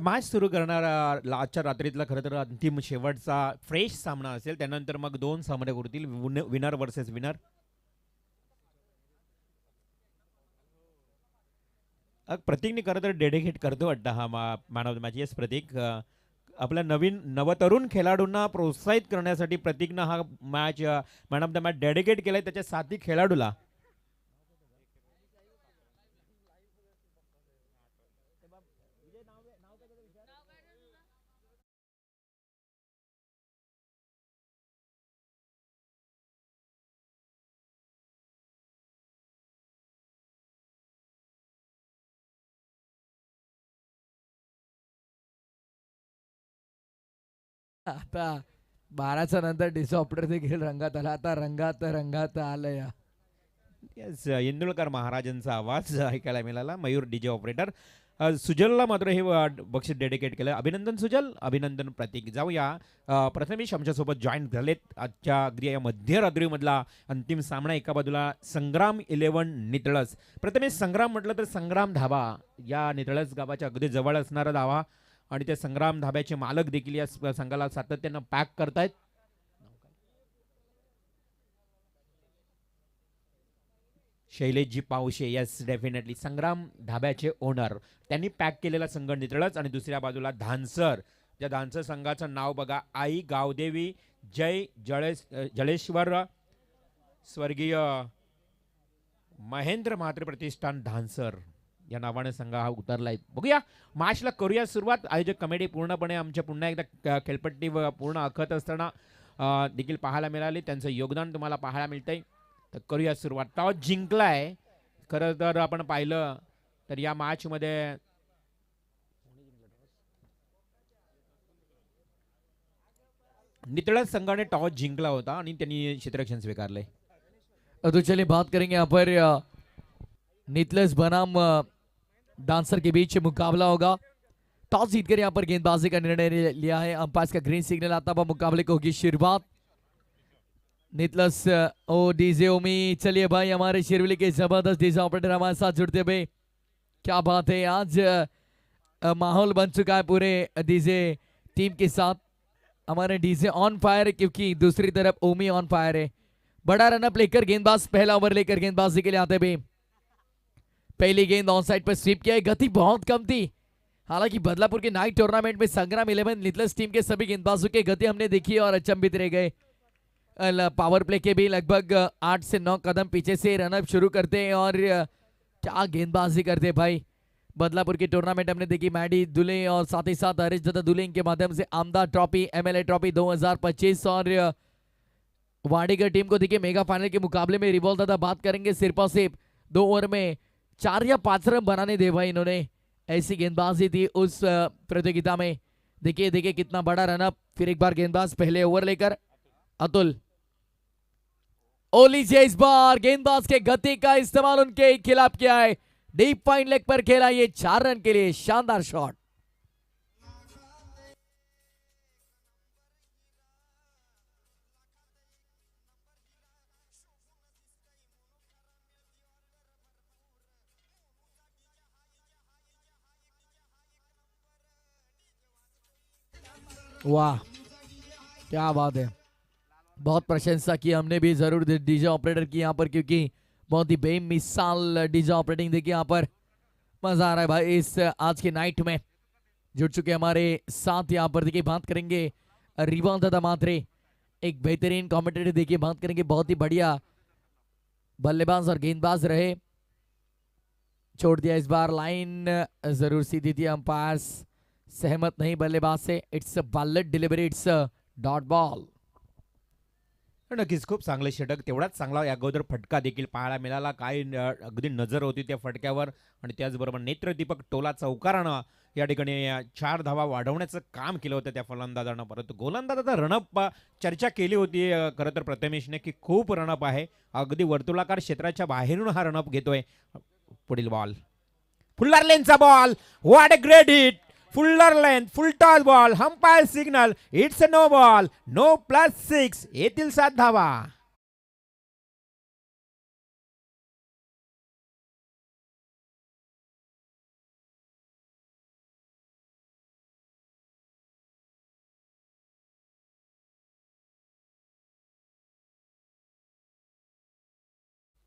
Match सुरू करणारा आजच्या रात्रीतला खरं तर अंतिम शेवटचा फ्रेश सामना असेल. त्यानंतर मग दोन सामने उरतील, विनर वर्सेस विनर. प्रतीकने खरं तर डेडिकेट करतो वाटतं हा man of the match. Yes Prateek, आपल्या नवीन नवतरुण खेळाडूंना प्रोत्साहित करण्यासाठी प्रतीकनं हा match man of the match dedicate केलाय त्याच्या साथी खेळाडूला. आता 12च्या नंतर डिसऑप्टर देखील रंगात आला. आता रंगात रंगात आलं या. येस, इंदुळकर महाराजांचा आवाज ऐकायला मिळाला. Mayur DJ operator. सुजलला मात्र हे बक्षीस डेडिकेट केलं. अभिनंदन सुजल, अभिनंदन प्रतीक. जाऊया, प्रथमेश आमच्यासोबत जॉईन झालेत. आजच्या अगदी या मध्यरात्रीमधला अंतिम सामना. एका बाजूला संग्राम 11 नितळस. प्रथमेश, संग्राम म्हटलं तर संग्राम धाबा या नितळस गावाच्या अगदी जवळ असणारा धाबा आणि त्या संग्राम धाब्याचे मालक देखील या संघाला सातत्यानं पॅक करतायत. शैलेशजी पावशे, येस डेफिनेटली संग्राम धाब्याचे ओनर. त्यांनी पॅक केलेला संघ नितळच. आणि दुसऱ्या बाजूला धानसर, त्या धानसर संघाचं नाव बघा, आई गावदेवी जय जळेश्वर स्वर्गीय महेंद्र म्हात्रे प्रतिष्ठान धानसर या नावाने संघ हा उतरलाय. बघूया मॅचला करूया सुरुवात. आयोजक कमिटी पूर्णपणे आमच्या पुन्हा एकदा खेळपट्टी पूर्ण आखत असताना देखील पाहायला मिळाली. त्यांचं योगदान तुम्हाला पाहायला मिळतंय. तर करूया सुरुवात. टॉस जिंकलाय. खरं तर आपण पाहिलं तर या मॅचमध्ये नितळस संघाने टॉस जिंकला होता आणि त्यांनी क्षेत्ररक्षण स्वीकारले. तो चलिए बात करेंगे यहाँ पर नितलस बनाम डांसर के बीच मुकाबला होगा. टॉस जीतकर यहाँ पर गेंदबाजी का निर्णय लिया है. अंपायर का ग्रीन सिग्नल आता हुआ मुकाबले को होगी शुरुआत. नितलस ओ डीजे ओमी, चलिए भाई हमारे शिरवली के जबरदस्त डीजे ऑपरेटर हमारे साथ जुड़ते हुए. क्या बात है, आज माहौल बन चुका है पूरे डीजे टीम के साथ. हमारे डीजे ऑन फायर है क्योंकि दूसरी तरफ ओमी ऑन फायर है. बड़ा रनअप लेकर गेंदबाज पहला ओवर लेकर गेंदबाजी के लिए आते हुए. पहली गेंद ऑन साइड पर स्वीप किया है. गति बहुत कम थी. हालांकि बदलापुर के नाइट टूर्नामेंट में संग्राम 11 नितलस टीम के सभी गेंदबाजों की गति हमने देखी और अचंभित रह गए. पावर प्ले के भी लगभग 8 से 9 कदम पीछे से रनअप शुरू करते हैं और क्या गेंदबाजी करते भाई. बदलापुर की टूर्नामेंट हमने देखी. मैडी दुले और साथ ही साथ हरीश दत्ता दुले के माध्यम से आमदा ट्रॉफी, एमएलए ट्रॉफी 2025 और वाडीगर टीम को देखिए मेगा फाइनल के मुकाबले में रिवॉल्व दादा बात करेंगे. सिर्फ और सिर्फ 2 ओवर में 4 या 5 रन बनाने दे भाई इन्होंने. ऐसी गेंदबाजी थी उस प्रतियोगिता में. देखिए देखिए कितना बड़ा रनअप. फिर एक बार गेंदबाज पहले ओवर लेकर अतुल ओली से इस बार गेंदबाज के गति का इस्तेमाल उनके खिलाफ किया है. डीप फाइन लेग पर खेला ये 4 रन के लिए. शानदार शॉट. वाह क्या बात है. बहुत प्रशंसा की हमने भी जरूर डीजे ऑपरेटर की यहाँ पर क्योंकि बहुत ही बेमिसाल डीजे ऑपरेटिंग देखिए. यहाँ पर मजा आ रहा है भाई इस आज के नाइट में. जुड़ चुके हमारे साथ यहाँ पर देखिए. बात करेंगे रिवान दादा मात्रे, एक बेहतरीन कमेंटेटर देखिए. बात करेंगे बहुत ही बढ़िया बल्लेबाज और गेंदबाज रहे. छोड़ दिया इस बार लाइन जरूर सीधी थी. अंपायर्स सहमत नहीं बल्लेबाज से. It's a bowler delivery, it's a dot ball. नक्कीच खूप चांगले षटक. तेवढाच चांगला अगोदर फटका देखील पाहायला मिळाला. काय अगदी नजर होती त्या फटक्यावर. आणि त्याचबरोबर नेत्रदीपक टोला चौकारानं या ठिकाणी 4 धावा वाढवण्याचं काम केलं होतं त्या फलंदाजानं. परंतु गोलंदाजाचा रनअप चर्चा केली होती खरं तर प्रथमेशने की खूप रनअप आहे. अगदी वर्तुळाकार क्षेत्राच्या बाहेरून हा रनअप घेतोय. पुढील बॉल फुल्लर लेनचा ball. What a great hit. Fuller lane, full toss ball. Umpire signal, it's a no ball. No +6 येथील 7 धावा.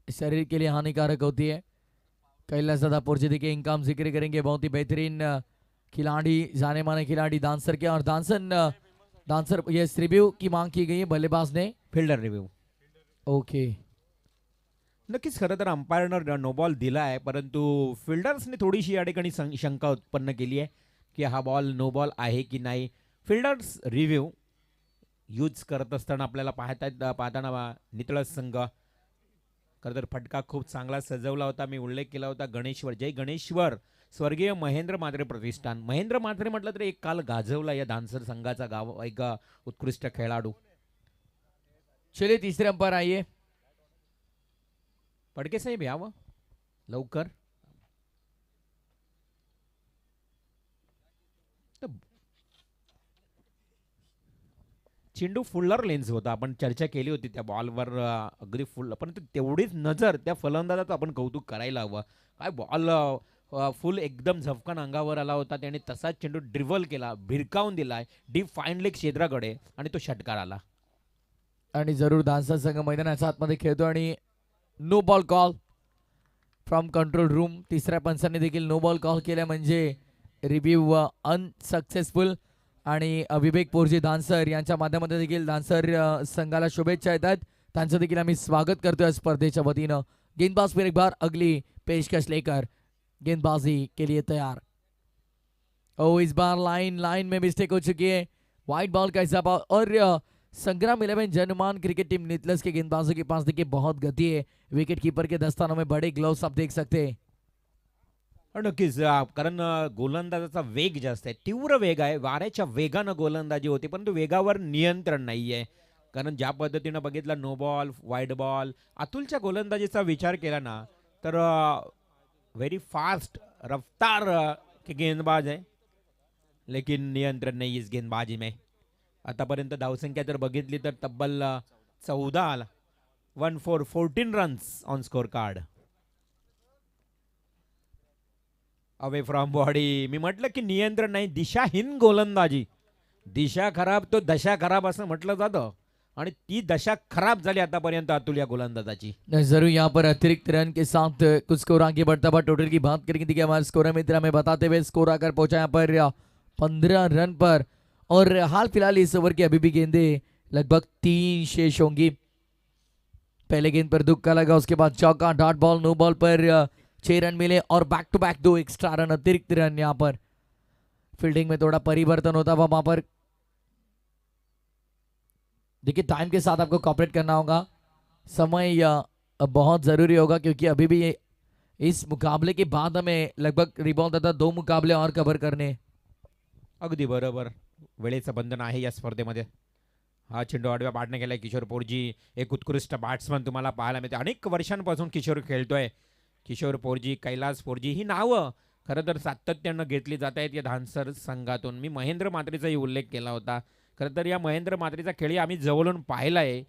शरीर के लिए हानिकारक होती है। कैलाश दादा पोर्जिदी के इनका हम जिक्र करेंगे, बहुत ही बेहतरीन खिलाड़ी, जाने माने खिलाड़ी डांसर के। और डांसर ये रिव्यू की मांग की गई है बल्लेबाज ने। फिल्डर रिव्ह्यू ओके, नक्कीच खरं तर अंपायरनं नो बॉल दिला आहे, परंतु फिल्डर्सने थोडीशी या ठिकाणी शंका उत्पन्न केली आहे की हा बॉल नो बॉल आहे की नाही. फिल्डर्स रिव्ह्यू यूज करत असताना आपल्याला पाहताना नितळस संघ खरं तर फटका खूप चांगला सजवला होता. मी उल्लेख केला होता गणेश्वर, जय गणेश्वर, स्वर्गीय महेंद्र म्हात्रे प्रतिष्ठान. महेंद्र म्हात्रे म्हटलं तर एक काल गाजवला या धानसर संघाचा एक उत्कृष्ट खेळाडू. चलिए तीसरे अंपायर आइए। फडके साहेब यावं लवकर. चेंडू फुल्लर लेन्स होता, आपण चर्चा केली होती त्या बॉलवर अगदी फुल, पण तेवढीच नजर त्या फलंदाजाचं आपण कौतुक करायला हवं. काय बॉल फुल एकदम झपकन अंगावर आला होता, त्याने तसाच चेंडू ड्रिबल केला, भिरकावून दिलाय डीप फाईन लेग क्षेत्राकडे आणि तो षटकार आला. आणि जरूर धानसर संघ मैदानाच्या आतमध्ये खेळतो आणि no ball call from control room. तिसऱ्या पंचांनी देखील नो बॉल कॉल केल्या म्हणजे रिव्ह्यू अनसक्सेसफुल. आणि विवेक पोरजी धानसर यांच्या माध्यमातून देखील धानसर संघाला शुभेच्छा येतात. त्यांचं देखील आम्ही स्वागत करतोय स्पर्धेच्या वतीनं. गेंदबाज फिर एक बार अगली पेशकश लेकर गेंदबाजी के लिए तैयार. ओ इस बार लाइन में मिस्टेक हो चुकी है, वाइट बॉल का हिसाब. और संग्राम 11 जनमान क्रिकेट टीम नितलस के गेंदबाजों के पास देखिए बहुत गति है. विकेट कीपर के दस्तानों में बड़े ग्लव्स आप देख सकते हैं. नक्कीच कारण गोलंदाजाचा वेग जास्त आहे, तीव्र वेग आहे, वाऱ्याच्या वेगानं गोलंदाजी होते, परंतु वेगावर नियंत्रण नाही आहे. कारण ज्या पद्धतीनं बघितलं नो बॉल, वाईड बॉल, अतुलच्या गोलंदाजीचा विचार केला ना तर व्हेरी फास्ट रफ्तार के गेंदबाज है, लेकिन नियंत्रण नहीं इस गेंदबाजी में. आतापर्यंत धावसंख्या जर बघितली तर तब्बल 14 14 runs on score card. Away from body. मी म्हटलं की नियंत्रण नाही, दिशाहीन गोलंदाजी. दिशा खराब तो दशा खराब असं म्हटलं जातं आणि ती दशा खराब झाली आतापर्यंत अतुल या गोलंदाजाची. जरूर यहाँ पर अतिरिक्त रन के साथ कुछ स्कोर आगे बढ़ता हुआ. टोटल की बात करेंगे देखिए हमारे स्कोर मित्र हमें बताते हुए स्कोर आकर पहुंचा यहाँ पर 15 रन पर. और हाल फिलहाल इस ओवर की अभी भी गेंदें लगभग 3 शेष होंगी. पहले गेंद पर दुक्का लगा, उसके बाद चौका, डॉट बॉल, नो बॉल पर 6 रन मिले और back to back 2 extra run, अतिरिक्त रन. यहाँ पर फील्डिंग में थोड़ा परिवर्तन होता हुआ वहां पर. देखिए टाइम के साथ आपको कॉपरेट करना होगा, समय बहुत जरूरी होगा क्योंकि अभी भी इस मुकाबले के बाद हमें लगभग रिबाउंड तथा 2 मुकाबले और कव्हर करणे. अगदी बरोबर, वेळेचं बंधन आहे या स्पर्धेमध्ये. हा चेंडू आडव्या पाडणे गेलाय. किशोर पोरजी एक उत्कृष्ट बॅट्समन तुम्हाला पाहायला मिळते. अनेक वर्षांपासून किशोर खेळतोय. किशोर पोरजी, कैलास पोरजी ही नावं खरं तर सातत्यानं घेतली जात आहेत या धानसर संघातून. मी महेंद्र म्हात्रेचाही उल्लेख केला होता. खरं तर या महेंद्र म्हात्रेचा खेळी आम्ही जवळून पाहिला आहे,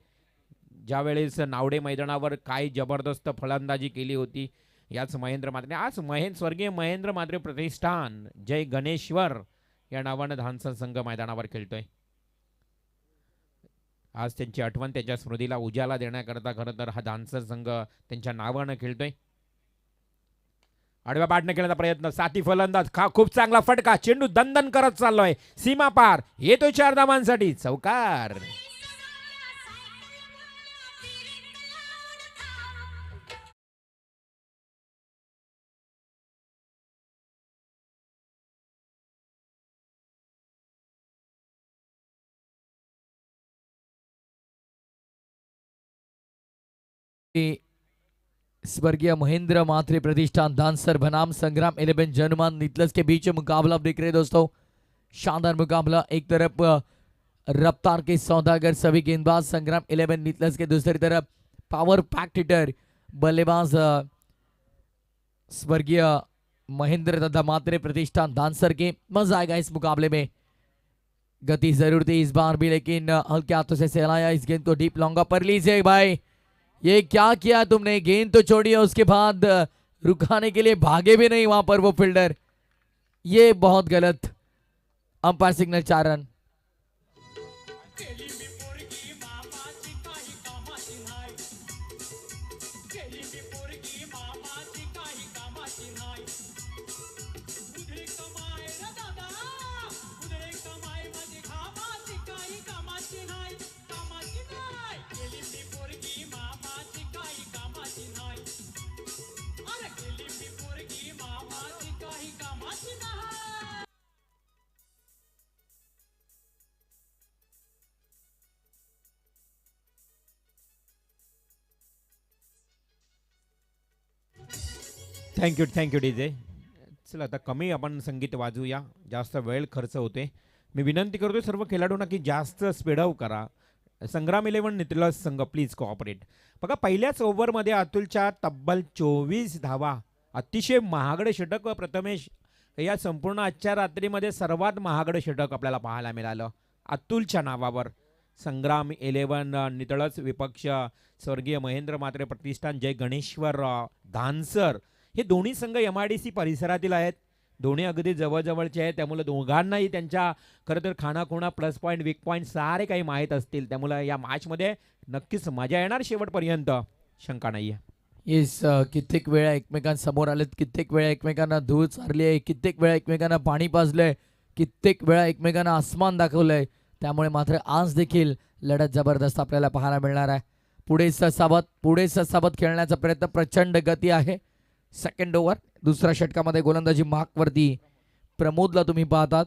ज्यावेळेस नावडे मैदानावर काय जबरदस्त फलंदाजी केली होती याच महेंद्र म्हात्रे. आज स्वर्गीय महेंद्र म्हात्रे प्रतिष्ठान जय गणेश्वर या नावानं धानसर संघ मैदानावर खेळतोय. आज त्यांची आठवण, त्यांच्या स्मृतीला उजाला देण्याकरता खरं तर हा धानसर संघ त्यांच्या नावानं खेळतोय. आडव्या पाडणे केल्याचा प्रयत्न, साथी फलंदाज, खूप चांगला फटका, चेंडू दणदण करत चाललोय, सीमा पार, येतोय 4 धावांसाठी, चौकार. स्वर्गीय महेंद्र म्हात्रे प्रतिष्ठान धानसर बनाम संग्राम 11 जनमान नितलस के बीच मुकाबला देख रहे दोस्तों. शानदार मुकाबला. एक तरफ रफ्तार के सौदागर सभी गेंदबाज संग्राम 11 नितलस के, दूसरी तरफ पावर पैक्ट हिटर बल्लेबाज स्वर्गीय महेंद्र तथा म्हात्रे प्रतिष्ठान धानसर के. मजा आएगा इस मुकाबले में. गति जरूर थी इस बार भी, लेकिन हल्के हाथों से सहलाया इस गेंद को डीप लॉन्गा पर. लीजिए भाई, ये क्या किया तुमने, गेंद तो छोड़ी है, उसके बाद रुकाने के लिए भागे भी नहीं वहां पर वो फील्डर. ये बहुत गलत. Umpire signal 4 run. कामाची नाही उधळी कमाई रे दादा उधळी कमाई माझी घामाची काही कामाची नाही गेली मी पोरगी मामाची काही कामाची नाही अरे गेली मी पोरगी मामाची काही कामाची नाही थँक्यू डीजे. चला आता कमी आपण संगीत वाजूया, जास्त वेळ खर्च होते. मी विनंती करतोय सर्व खेळाडूंना की जास्त स्पीडअप करा. संग्राम 11 नितलस संघ प्लीज कोऑपरेट. बघा पहिल्याच ओव्हरमध्ये अतुलच्या तब्बल 24 धावा, अतिशय महागडे षटक व प्रथमेश या संपूर्ण आजच्या रात्रीमध्ये सर्वात महागडे षटक आपल्याला पाहायला मिळालं अतुलच्या नावावर. संग्राम 11 नितळस विपक्ष स्वर्गीय महेंद्र म्हात्रे प्रतिष्ठान जय गणेश्वर धानसर हे दोन्ही संघ MIDC परिसरातील आहेत. दोन्ही अगदी जवळजवळचे आहेत. त्यामुळे दोघांनाही त्यांच्या खरं तर खाणाखुणा प्लस पॉईंट वीक पॉईंट सारे काही माहीत असतील. त्यामुळे या मॅचमध्ये नक्कीच मजा येणार शेवटपर्यंत, शंका नाही आहे. येस, कित्येक वेळा एकमेकांसमोर आलेत, कित्येक वेळा एकमेकांना धूळ चारली आहे, कित्येक वेळा एकमेकांना पाणी पाजलंय, कित्येक वेळा एकमेकांना आसमान दाखवलंय. त्यामुळे मात्र आज देखील लढत जबरदस्त आपल्याला पाहायला मिळणार आहे. पुढे ससाबत खेळण्याचा प्रयत्न, प्रचंड गती आहे. सेकंड ओव्हर दुसऱ्या षटकामध्ये गोलंदाजी मार्कवरती प्रमोदला तुम्ही पाहतात.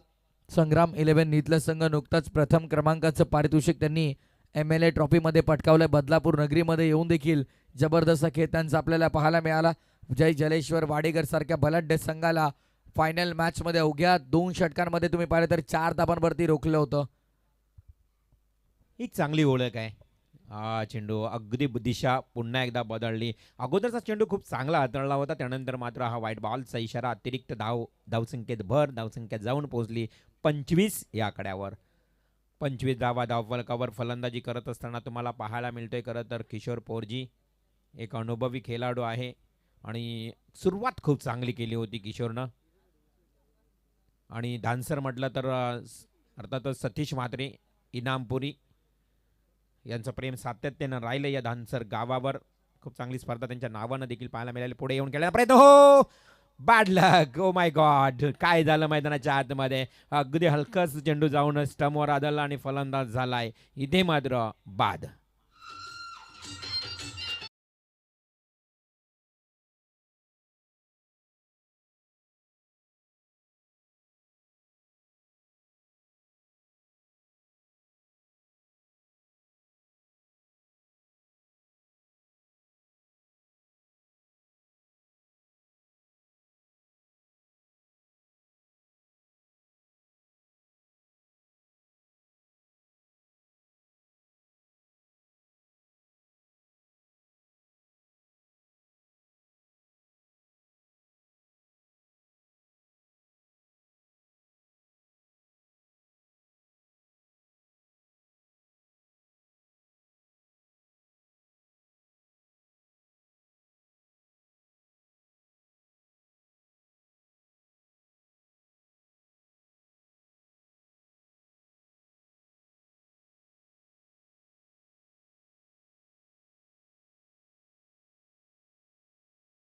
संग्राम 11 नितलस संघ नुकताच प्रथम क्रमांकाचं पारितोषिक त्यांनी MLA ट्रॉफीमध्ये पटकावलंय. बदलापूर नगरीमध्ये येऊन देखील जबरदस्त खेळ त्यांचा आपल्याला पाहायला मिळाला. जय जलेश्वर वाडेकर सारख्या बलाढ्य संघाला फायनल मॅचमध्ये अवघ्या 2 षटकांमध्ये तुम्ही पाहिलं तर 4 धाबांवरती रोखलं होतं. ही चांगली ओळख आहे. चेंडू अगदी दिशा पुन्हा एकदा बदलली. अगोदरचा चेंडू खूप चांगला हाताळला होता, त्यानंतर मात्र हा व्हाईट बॉलचा इशारा, अतिरिक्त धावसंख्येत भर, धावसंख्या जाऊन पोहोचली 25 या आकड्यावर. 25 धावा धावफलकावर फलंदाजी करत असताना तुम्हाला पाहायला मिळतोय. खरं तर किशोर पोरजी एक अनुभवी खेळाडू आहे आणि सुरुवात खूप चांगली केली होती किशोरनं. आणि धानसर म्हटलं तर अर्थातच सतीश म्हात्रे इनामपुरी यांचं प्रेम सातत्यानं राहिलं या धानसर गावावर. खूप चांगली स्पर्धा त्यांच्या नावानं देखील पाहायला मिळाली. पुढे येऊन खेळण्याचा प्रयत्न, हो bad luck, oh my God, काय झालं मैदानाच्या आतमध्ये. अगदी हलकच चेंडू जाऊन स्टंपवर आदळला आणि फलंदाज झालाय इथे मात्र बाद.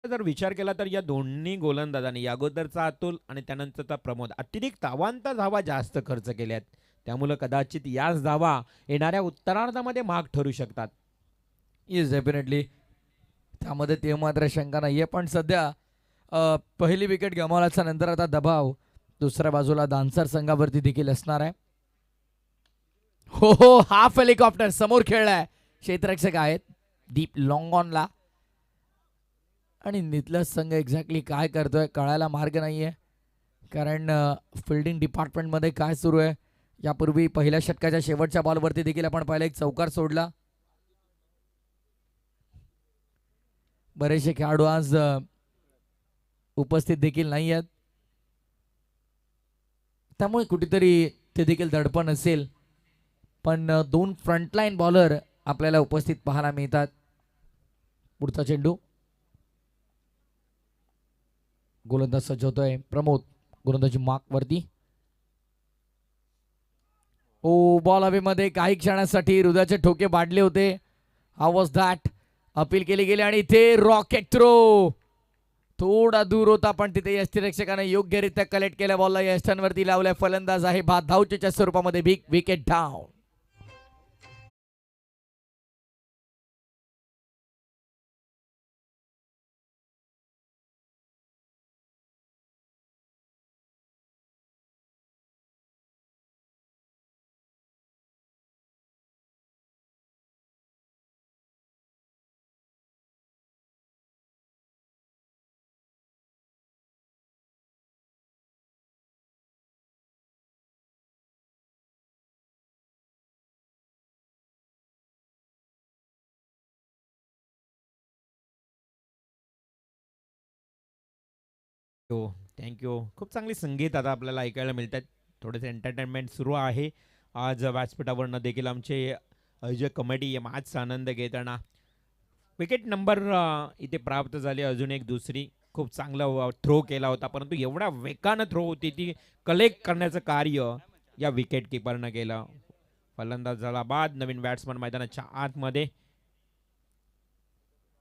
जर विचार केला तर या दोन्ही गोलंदाजांनी अगोदरचा अतुल आणि त्यानंतरचा प्रमोद अतिरिक्त अवांतर धावा जास्त खर्च केल्यात. त्यामुळे कदाचित याच धावा येणाऱ्या उत्तरार्धामध्ये माग ठरू शकतात. येस, डेफिनेटली त्यामध्ये ते मात्र शंका नाही आहे. पण सध्या पहिली विकेट गमावल्याच्या नंतर आता दबाव दुसऱ्या बाजूला दानसर संघावरती देखील असणार आहे. हो हो, हाफ हेलिकॉप्टर समोर खेळलाय, क्षेत्ररक्षक आहेत डीप लॉंग ऑनला. आणि नितलस संघ एक्झॅक्टली काय करतोय कळायला मार्ग नाहीये, कारण फिल्डिंग डिपार्टमेंटमध्ये काय सुरू आहे. यापूर्वी पहिल्या षटकाच्या शेवटच्या बॉलवरती देखील आपण पाहिलं एक चौकार सोडला. बरेचसे खेळाडू आज उपस्थित देखील नाही आहेत, त्यामुळे कुठेतरी ते देखील दडपण असेल. पण 2 फ्रंटलाईन बॉलर आपल्याला उपस्थित पाहायला मिळतात. पुढचा चेंडू गोलंदाज सज्ज होतोय प्रमोद, गोलंदाजी मार्क वरती. ओ बॉल हवेमध्ये काही क्षणासाठी हृदयाचे ठोके वाढले होते. How was that. अपील केली गेली आणि इथे रॉकेट थ्रो थोडा दूर होता पण तिथे यष्टीरक्षकाने योग्यरित्या कलेक्ट केल्या बॉलला यष्टांवरती लावलाय. फलंदाज आहे बाद धावचेच्या स्वरूपामध्ये. Big wicket down. हो, थँक्यू. खूप चांगली संगीत आता आपल्याला ऐकायला मिळतात. थोडेसे एंटरटेनमेंट सुरू आहे. आज व्यासपीठावरनं देखील आमचे जे कमिटी मॅचचा आनंद घेताना विकेट नंबर इथे प्राप्त झाली. अजून एक दुसरी खूप चांगला थ्रो केला होता, परंतु एवढ्या वेगानं थ्रो होती ती कलेक्ट करण्याचं कार्य या विकेट किपरनं केलं. फलंदाज झाला बाद. नवीन बॅट्समन मैदानाच्या आतमध्ये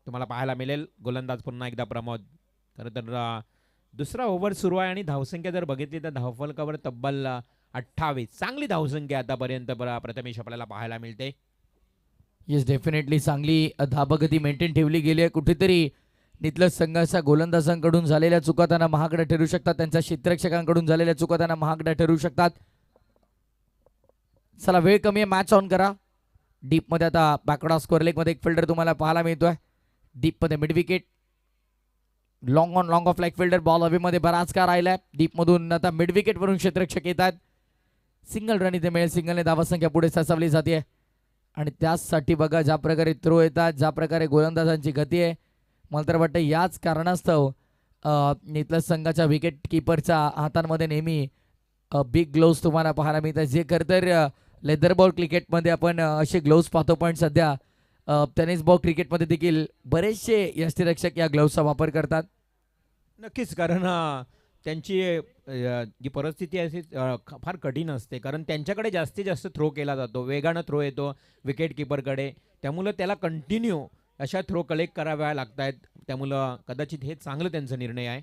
तुम्हाला पाहायला मिळेल. गोलंदाज पुन्हा एकदा प्रमोद. खरं तर दुसरा ओव्हर सुरू आहे आणि धावसंख्या जर बघितली तर धावफलकावर तब्बल 28. चांगली धावसंख्या आतापर्यंत प्रथमेश आपल्याला पाहायला मिळते. येस, डेफिनेटली चांगली धाबगती मेंटेन ठेवली गेली आहे. कुठेतरी नितलस संघाच्या गोलंदाजांकडून झालेल्या चुका त्यांना महागड्या ठरू शकतात. त्यांच्या क्षेत्ररक्षकांकडून झालेल्या चुका त्यांना महागड्या ठरू शकतात. चला, वेळ कमी आहे, मॅच ऑन करा. डीपमध्ये आता बॅकवर्ड स्कोअर लेगमध्ये एक फिल्डर तुम्हाला पाहायला मिळतोय. डीपमध्ये mid wicket, long on long off leg fielder. Ball हवेमध्ये बराच का राहिलाय. डीपमधून आता मिड विकेटवरून क्षेत्ररक्षक येतात. सिंगल रन इथे मिळेल. सिंगलने धावसंख्या पुढे सरसावली जाते आणि त्याचसाठी बघा ज्या प्रकारे थ्रो येतात, ज्या प्रकारे गोलंदाजांची गती आहे. मला तर वाटतं याच कारणास्तव नितलस संघाच्या विकेट किपरच्या हातांमध्ये नेहमी बिग ग्लोव्स तुम्हाला पाहायला मिळतात. जे खरं तर लेदर बॉल क्रिकेटमध्ये आपण असे ग्लोव्स पाहतो, पण सध्या टेनिस बॉल क्रिकेटमध्ये देखील बरेचसे यष्टीरक्षक या ग्लोव्सचा वापर करतात. नक्कीच, कारण त्यांची जी परिस्थिती आहे ती फार कठीण असते, कारण त्यांच्याकडे जास्तीत जास्त थ्रो केला जातो. वेगानं थ्रो येतो विकेट किपरकडे, त्यामुळं त्याला कंटिन्यू अशा थ्रो कलेक्ट कराव्या लागत आहेत. त्यामुळं कदाचित हे चांगलं त्यांचा निर्णय आहे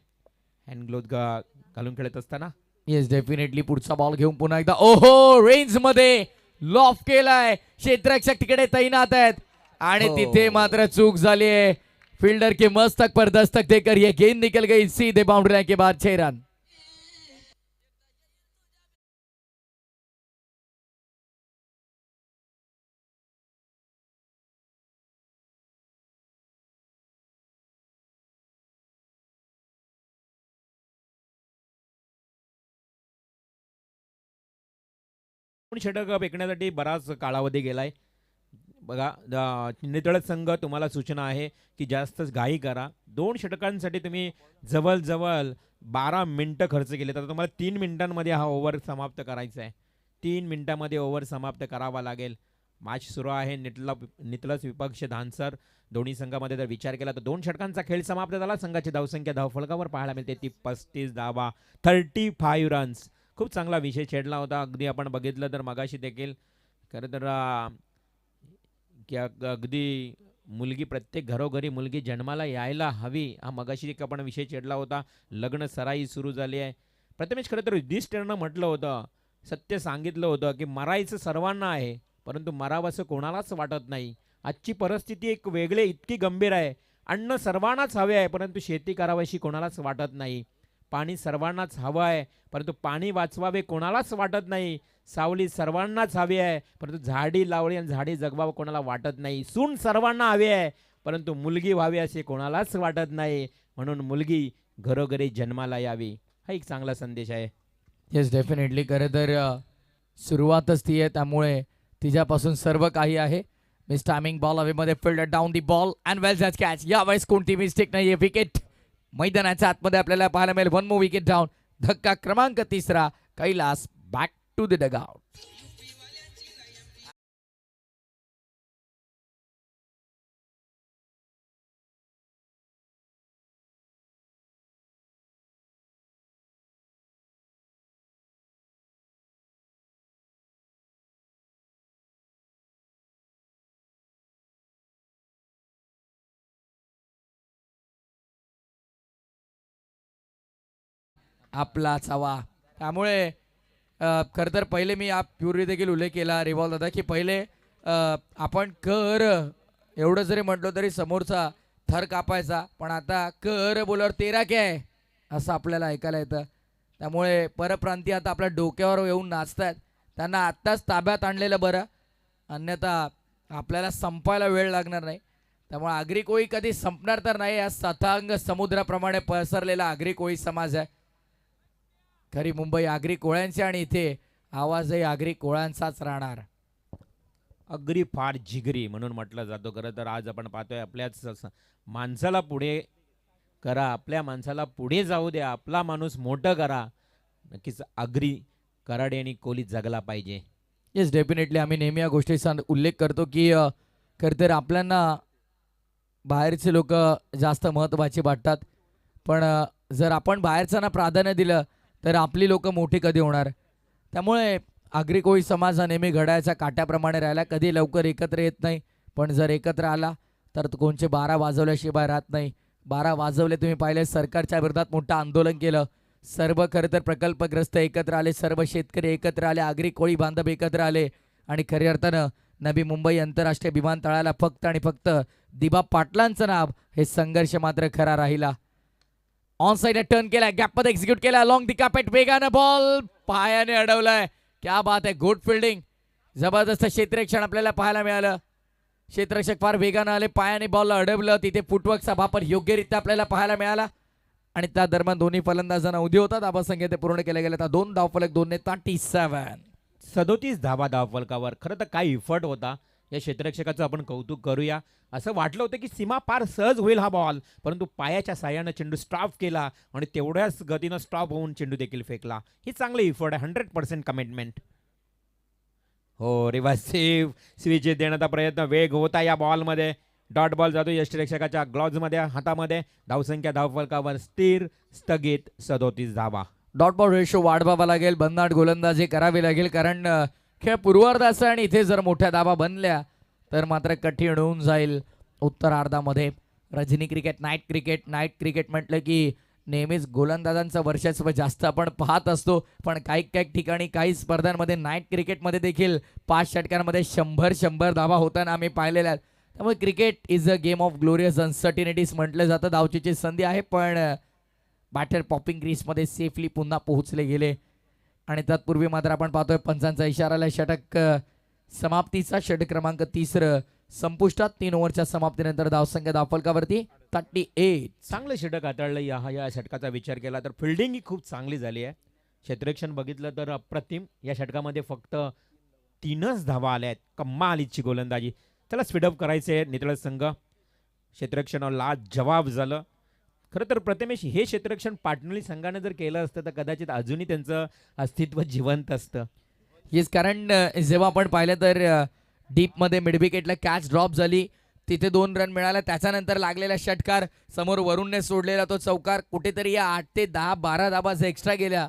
हँड ग्लोव्ह घालून खेळत असताना. येस, डेफिनेटली पुढचा बॉल घेऊन पुन्हा एकदा ओहो रेंज मध्ये लॉफ केलाय. क्षेत्ररक्षक तिकडे तैनात आहेत आणि तिथे मात्र चूक झाली आहे. फील्डर के मस्तक पर दस्तक देकर ये गेंद निकल गई सीधे बाउंड्री लाइन के बाद 6 रन. पण षटक फेकण्यासाठी बराच कालावधी गेलाय. बघा, नितळत संघ तुम्हाला सूचना आहे की जास्त घाई करा. 2 षटकांसाठी तुम्ही जवळजवळ 12 मिनिटं खर्च केले, तर तुम्हाला 3 मिनिटांमध्ये हा ओव्हर समाप्त करायचा आहे. 3 मिनिटांमध्ये ओव्हर समाप्त करावा लागेल. मॅच सुरू आहे. नितलस विपक्ष धानसर. दोन्ही संघामध्ये जर विचार केला तर 2 षटकांचा खेळ समाप्त झाला. संघाची धावसंख्या धावफलकावर पाहायला मिळते ती 35 धावा, 35 रन्स. खूप चांगला विषय छेडला होता. अगदी आपण बघितलं तर मगाशी देखील खरं तर की अगदी मुलगी, प्रत्येक घरोघरी मुलगी जन्माला यायला हवी, हा मगाशी एक आपण विषय छेडला होता. लग्न सराई सुरू झाली आहे. प्रथमेश, खरं तर युधिष्ठिरनं म्हटलं होतं, सत्य सांगितलं होतं की मरायचं सर्वांना आहे, परंतु मरावं असं कोणालाच वाटत नाही. आजची परिस्थिती एक वेगळे इतकी गंभीर आहे. अन्न सर्वांनाच हवे आहे, परंतु शेती करावीशी कोणालाच वाटत नाही. पाणी सर्वांनाच हवं आहे, परंतु पाणी वाचवावे कोणालाच वाटत नाही. सावली सर्वांनाच हवी आहे, परंतु झाडी लावली आणि झाडी जगवावं कोणाला वाटत नाही. सून सर्वांना हवी आहे, परंतु मुलगी व्हावी असे कोणालाच वाटत नाही. म्हणून मुलगी घरोघरी जन्माला यावी, हा एक चांगला संदेश आहे. Yes, definitely. खरं तर सुरुवातच ती आहे, त्यामुळे तिच्यापासून सर्व काही आहे. मिस टायमिंग बॉल हवेमध्ये fielder down the ball and well जज कॅच. यावेळेस कोणती मिस्टेक नाही आहे. विकेट मैदानाच्या आतमध्ये आपल्याला पाहायला मिळेल. 1 मोर विकेट डाऊन. धक्का क्रमांक 3. Kallis back to the dugout. आपलाच हवा. त्यामुळे खरं तर पहिले मी पूर्वी देखील उल्लेख केला रिवॉल्व दादा की पहिले आपण कर एवढं जरी म्हटलं तरी समोरचा थर कापायचा, पण आता कर बोलावर तेरा काय असं आपल्याला ऐकायला येतं. त्यामुळे परप्रांतीय आता आपल्या डोक्यावर येऊन नाचतायत. त्यांना आत्ताच ताब्यात आणलेलं बरं, अन्यथा आपल्याला संपायला वेळ लागणार नाही. त्यामुळे आगरी कोळी कधी संपणार तर नाही. या सतांग समुद्राप्रमाणे पसरलेला आगरी कोळी समाज आहे. खरी मुंबई आगरी कोळ्यांची आणि इथे आवाजही आगरी कोळ्यांचाच राहणार. अगदी फार जिगरी म्हणून म्हटलं जातो. खरं तर आज आपण पाहतोय आपल्याच माणसाला पुढे करा, आपल्या माणसाला पुढे जाऊ द्या, आपला माणूस मोठं करा. नक्कीच आगरी कराडे आणि कोली जगला पाहिजे. येस डेफिनेटली आम्ही नेहमी या गोष्टीचा उल्लेख करतो की खरं तर आपल्याला बाहेरचे लोक जास्त महत्त्वाचे वाटतात, पण जर आपण बाहेरच्यांना प्राधान्य दिलं तर आपली लोक मोठी कधी होणार. त्यामुळे आगरी कोळी समाज हा नेहमी घड्याळाच्या काट्याप्रमाणे राहिला, कधी लवकर एकत्र येत नाही, पण जर एकत्र आला तर तो कोणचे 12 वाजवल्याशिवाय राहत नाही. 12 वाजवले तुम्ही पाहिले, सरकारच्या विरोधात मोठं आंदोलन केलं, सर्व खरं तर प्रकल्पग्रस्त एकत्र आले, सर्व शेतकरी एकत्र आले, आगरी कोळी बांधव एकत्र आले आणि खऱ्या अर्थानं नवी मुंबई आंतरराष्ट्रीय विमानतळाला फक्त आणि फक्त दिबा पाटलांचं नाव हे संघर्ष मात्र खरा राहिला. ऑन साइड टर्न केला, गॅपमध्ये एक्झिक्यूट केला, लॉंग दी कापेट, वेगानं बॉल पायाने अडवलाय. क्या बात आहे, गुड फिल्डिंग, जबरदस्त क्षेत्ररक्षण आपल्याला पाहायला मिळालं. क्षेत्ररक्षक फार वेगानं आले, पायाने बॉलला अडवलं, तिथे फुटवर्कचा वापर योग्यरित्या आपल्याला पाहायला मिळाला आणि त्या दरम्यान दोन्ही फलंदाजांना उदी होता. धाबासंख्या ते पूर्ण केले गेले. 2 धावफलक 2 ने 37. 37 धावा धावफलकावर. खरं तर काय इफर्ट होता या क्षेत्ररक्षकाचं, आपण कौतुक करूया. असं वाटलं होतं की सीमा पार सहज होईल हा बॉल, परंतु पायाच्या साह्यानं चेंडू स्टॉप केला आणि तेवढ्याच गतीनं स्टॉप होऊन चेंडू देखील फेकला. ही चांगलं इफर्ट आहे, 100% कमिटमेंट. हो, रिव्हर्सिव्ह स्विच देण्याचा प्रयत्न, वेग होता या बॉलमध्ये. डॉट बॉल जातो यष्टिरक्षकाच्या ग्लॉव्जमध्ये, हातामध्ये. धावसंख्या धावफलकावर स्थिर, स्थगित 37 धावा. डॉट बॉल रेशो वाढवावा लागेल, भन्नाट गोलंदाजी करावी लागेल, कारण खेळ पूर्वार्धाचा आणि इथे जर मोठ्या धावा बनल्या तर मात्र कठीण होऊन जाईल उत्तरार्धामध्ये. रजनी क्रिकेट, नाईट क्रिकेट म्हटलं की नेहमीच गोलंदाजांचं वर्चस्व जास्त आपण पाहत असतो, पण काही काही ठिकाणी काही स्पर्धांमध्ये नाईट क्रिकेटमध्ये देखील 5 षटकांमध्ये 100 धावा होताना आम्ही पाहिलेल्या आहेत. त्यामुळे cricket is a game of glorious uncertainties म्हटलं जातं. धावचीची संधी आहे, पण बॅटर पॉपिंग क्रीजमध्ये सेफली पुन्हा पोहोचले गेले आणि तत्पूर्वी मात्र आपण पाहतोय पंचांचा इशाराला षटक समाप्तीचा, षटक क्रमांक 3 संपुष्टात. 3 ओव्हरच्या समाप्तीनंतर धावसंख्या धावफलकावरती 38. चांगलं षटक हाताळलं. या षटकाचा विचार केला तर फिल्डिंग ही खूप चांगली झाली आहे. क्षेत्ररक्षण बघितलं तर अप्रतिम. या षटकामध्ये फक्त 3च धावा आल्या आहेत. कमालीची गोलंदाजी. त्याला स्पीडअप करायचे नितळ संघ. क्षेत्ररक्षणाला जवाब झालं. खरं तर प्रथमेश, हे क्षेत्ररक्षण पाटणली संघाने जर केलं असतं तर कदाचित अजूनही त्यांचं अस्तित्व जिवंत असतं. येस, कारण जेव्हा आपण पाहिलं तर डीपमध्ये मिड विकेटला कॅच ड्रॉप झाली, तिथे 2 रन मिळाला. त्याच्यानंतर लागलेला षटकार, समोर वरुणने सोडलेला तो चौकार, कुठेतरी या 8 ते 10 12 धाबा एक्स्ट्रा गेल्या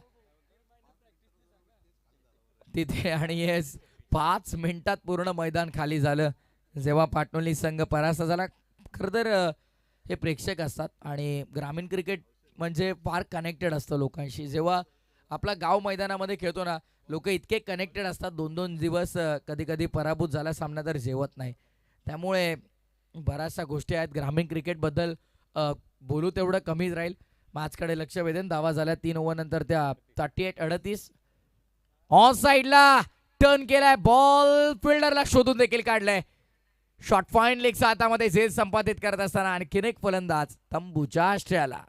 तिथे आणि येस 5 मिनिटात पूर्ण मैदान खाली झालं जेव्हा पाटणोली संघ परास्त झाला. खरं तर हे प्रेक्षक असतात आणि ग्रामीण क्रिकेट म्हणजे फार कनेक्टेड असतं लोकांशी. जेव्हा आपला गाव मैदानामध्ये खेळतो ना, लोक इतके कनेक्टेड असतात, 2-2 दिवस कधी कधी पराभूत झाला सामना तर जेवत नाही. त्यामुळे बऱ्याचशा गोष्टी आहेत ग्रामीण क्रिकेटबद्दल, बोलू तेवढं कमीच राहील. मॅचकडे लक्ष वेधून धावा झाल्या 3 ओव्हर नंतर त्या 38-38. ऑन साईडला टर्न केलाय, बॉल फिल्डरला शोधून देखील काढलाय. शॉट फाईन लेगच्या हातामध्ये झेल संपादित करत असताना आणखीन एक फलंदाज तंबूच्या आश्रयाला.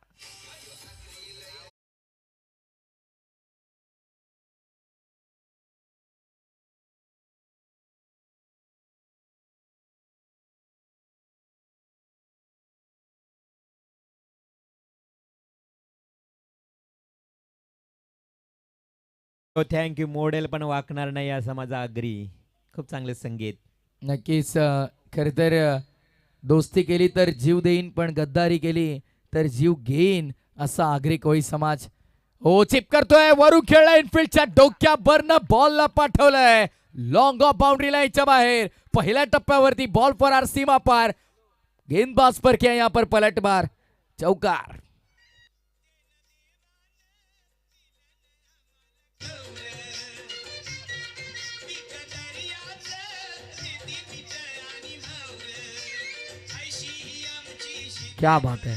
थँक्यू. मॉडेल पण वाकणार नाही असा माझा आग्री. खूप चांगले संगीत. नक्कीच खरं तर दोस्ती केली तर जीव देईन, पण गद्दारी केली तर जीव घेईन असा आगरी कोळी समाज. हो, चिप करतोय, वरू खेळलाय, इनफिल्डच्या डोक्यावरनं बॉलला पाठवलंय लॉंग ऑफ बाउंड्री लाईनच्या बाहेर. पहिल्या टप्प्यावरती बॉल फरार, सीमा पार, गेंदबाज पर किया यहाँ पर पलटवार, चौकार. क्या बात आहे.